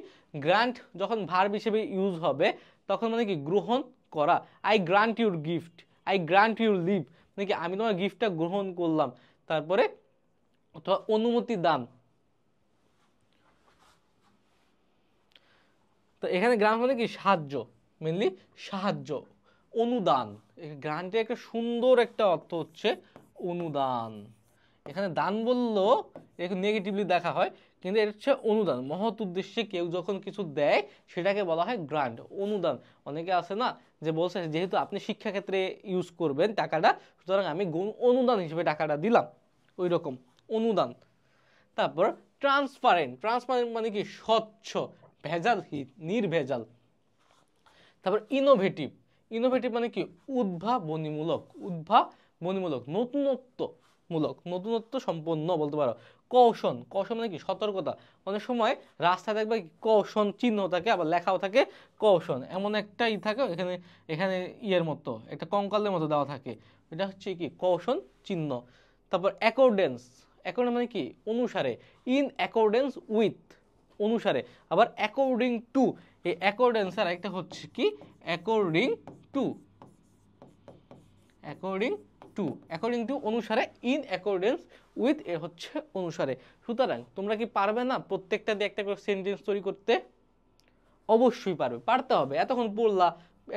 গ্রান্ট যখন ভার্ব হিসেবে ইউজ হবে তখন মানে কি গ্রহণ করা, I grant your gift, I grant your leave মানে কি আমি তোমার গিফটটা গ্রহণ করলাম। তারপরে অথবা অনুমতি দান, তো এখানে গ্রান্ট মানে কি সাহায্য, মেনলি সাহায্য, অনুদান। গ্রান্টের একটা সুন্দর একটা অর্থ হচ্ছে অনুদান। এখানে দান বললেও একটু নেগেটিভলি দেখা হয়, কিন্তু এটা হচ্ছে অনুদান, মহৎ উদ্দেশ্যে কেউ যখন কিছু দেয় সেটাকে বলা হয় গ্রান্ট, অনুদান। অনেকে আছে না যে বলছে যেহেতু আপনি শিক্ষাক্ষেত্রে ইউজ করবেন টাকাটা, সুতরাং আমি অনুদান হিসেবে টাকাটা দিলাম, ওই রকম অনুদান। তারপর ট্রান্সপারেন্ট, ট্রান্সপারেন্ট মানে কি স্বচ্ছ, ভেজালহীন, নির্ভেজাল। তারপর ইনোভেটিভ, ইনোভেটিভ মানে কি উদ্ভাবনীমূলক, উদ্ভাবনীমূলক নতুনত্বমূলক, নতুনত্ব সম্পন্ন বলতে পারো। কৌশল, কৌশল মানে কি সতর্কতা। অনেক সময় রাস্তায় দেখবে কৌশল চিহ্ন থাকে, আবার লেখাও থাকে কৌশল, এমন একটা থাকে এখানে, এখানে ইয়ের মতো একটা কঙ্কালের মতো দেওয়া থাকে, এটা হচ্ছে কি কৌশল চিহ্ন। তারপর অ্যাকর্ডেন্স, অ্যাকর্ডেন্স মানে কি অনুসারে, ইন অ্যাকর্ডেন্স উইথ অনুসারে, আবার অ্যাকর্ডিং টু, এই অ্যাকর্ডেন্স আর একটা হচ্ছে কি according to, according to, according to অনুসারে, ইন অ্যাকর্ডেন্স উইথ এ হচ্ছে অনুসারে। সুতরাং তোমরা কি পারবে না প্রত্যেকটা দিয়ে একটা করে সেন্টেন্স তৈরি করতে? অবশ্যই পারবে, পারতে হবে। এতক্ষণ পড়লা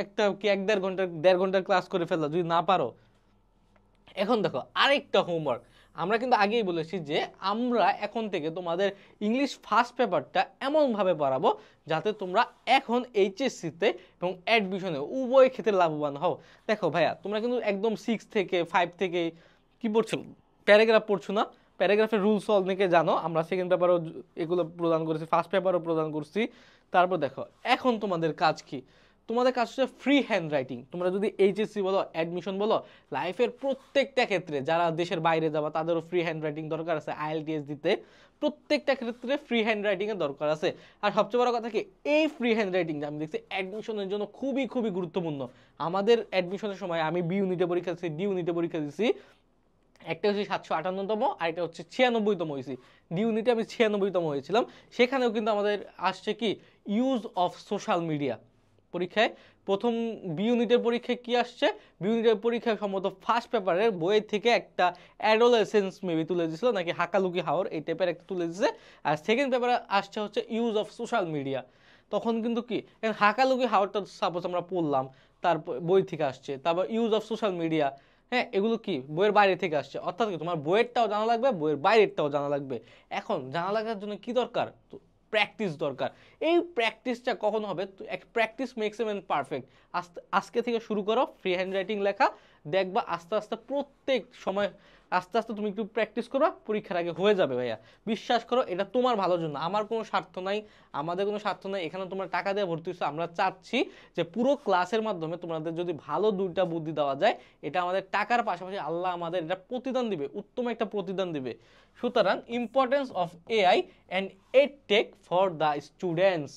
একটা কি 1-1.5 ঘন্টার ক্লাস করে ফেললা, যদি না পারো। এখন দেখো আরেকটা হোমওয়ার্ক, আমরা কিন্তু আগেই বলেছি যে আমরা এখন থেকে তোমাদের ইংলিশ ফার্স্ট পেপারটা এমনভাবে পড়াবো যাতে তোমরা এখন এইচএসসিতে এবং অ্যাডমিশনে উভয় ক্ষেত্রে লাভবান হও। দেখো ভাইয়া তোমরা কিন্তু একদম 6 থেকে 5 থেকে কি পড়ছো, প্যারাগ্রাফ পড়ছো না, প্যারাগ্রাফের রুলস অনেকে জানো, আমরা সেকেন্ড পেপারও এগুলো প্রদান করেছি, ফার্স্ট পেপারও প্রদান করছি। তারপর দেখো এখন তোমাদের কাজ কি, তোমাদের কাজ হচ্ছে ফ্রি হ্যান্ড রাইটিং। তোমরা যদি এইচএসসি বলো, অ্যাডমিশন বলো, লাইফের প্রত্যেকটা ক্ষেত্রে, যারা দেশের বাইরে যাবা তাদেরও ফ্রি হ্যান্ড রাইটিং দরকার আছে, আইএলটিএস দিতে প্রত্যেকটা ক্ষেত্রে ফ্রি হ্যান্ড রাইটিংয়ের দরকার আছে। আর সবচেয়ে বড় কথা কি, এই ফ্রি হ্যান্ড রাইটিংটা আমি দেখছি অ্যাডমিশনের জন্য খুবই খুবই গুরুত্বপূর্ণ। আমাদের অ্যাডমিশনের সময় আমি বি ইউনিটে পরীক্ষা দিচ্ছি, ডি ইউনিটে পরীক্ষা দিচ্ছি, একটা হচ্ছে 758তম, আর একটা হচ্ছে 96তম হয়েছি। ডি ইউনিটে আমি 96তম হয়েছিলাম। সেখানেও কিন্তু আমাদের আসছে কি ইউজ অফ সোশ্যাল মিডিয়া পরীক্ষায়। প্রথম বি ইউনিটের পরীক্ষায় কি আসছে, বি ইউনিটের পরীক্ষায় সম্ভবত ফার্স্ট পেপারের বইয়ের থেকে একটা অ্যাডোলেসেন্স মেবি তুলে দিয়েছিল, নাকি হাকালুকি হাওর এই টাইপের একটা তুলে দিয়েছে। আর সেকেন্ড পেপারে আসছে হচ্ছে ইউজ অফ সোশ্যাল মিডিয়া। তখন কিন্তু কি হাকালুকি হাওরটা সাপোজ আমরা পড়লাম, তারপর বই থেকে আসছে, তারপর ইউজ অফ সোশ্যাল মিডিয়া, হ্যাঁ এগুলো কি বইয়ের বাইরে থেকে আসছে। অর্থাৎ কি তোমার বইয়েরটাও জানা লাগবে, বইয়ের বাইরেরটাও জানা লাগবে। এখন জানা লাগার জন্য কি দরকার, প্র্যাকটিস দরকার। এই প্র্যাকটিসটা কখন হবে, practice makes a man perfect. আজকে থেকে শুরু করো ফ্রি হ্যান্ড রাইটিং লেখা, দেখবা আস্তে আস্তে প্রত্যেক সময় আস্তে আস্তে তুমি একটু প্র্যাকটিস করো, পরীক্ষার আগে হয়ে যাবে ভাইয়া। বিশ্বাস করো, এটা তোমার ভালোর জন্য, আমার কোনো স্বার্থ নাই, আমাদের কোনো স্বার্থ নাই। এখানে তোমরা টাকা দিয়ে ভর্তি হচ্ছে, আমরা চাচ্ছি যে পুরো ক্লাসের মাধ্যমে তোমাদের যদি ভালো 2টা বুদ্ধি দেওয়া যায়, এটা আমাদের টাকার পাশাপাশি আল্লাহ আমাদের এটা প্রতিদান দিবে, উত্তম একটা প্রতিদান দিবে। সুতরাং importance of AI and edtech for the students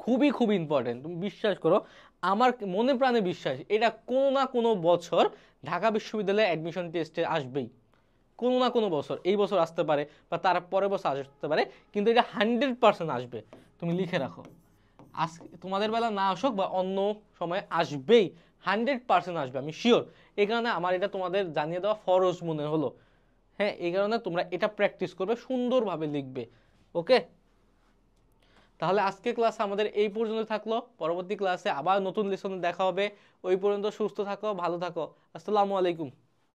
খুবই খুবই ইম্পর্টেন্ট। তুমি বিশ্বাস করো, আমার মনে প্রাণে বিশ্বাস, এটা কোনো না কোনো বছর ঢাকা বিশ্ববিদ্যালয়ে অ্যাডমিশন টেস্টে আসবেই, কোনো না কোনো বছর। এই বছর আসতে পারে বা তার পরের বছর আসতে পারে, কিন্তু এটা 100% আসবে। তুমি লিখে রাখো, আজ তোমাদের বেলা না আসুক বা অন্য সময় আসবেই, 100% আসবে, আমি শিওর। এই কারণে আমার এটা তোমাদের জানিয়ে দেওয়া ফরজ মনে হলো। হ্যাঁ এই কারণে তোমরা এটা প্র্যাকটিস করবে, সুন্দরভাবে লিখবে। ওকে, তাহলে আজকে ক্লাস আমাদের এই পর্যন্ত থাকলো। পরবর্তী ক্লাসে আবার নতুন লেসনে দেখা হবে। ওই পর্যন্ত সুস্থ থাকো, ভালো থাকো। আসসালামু আলাইকুম।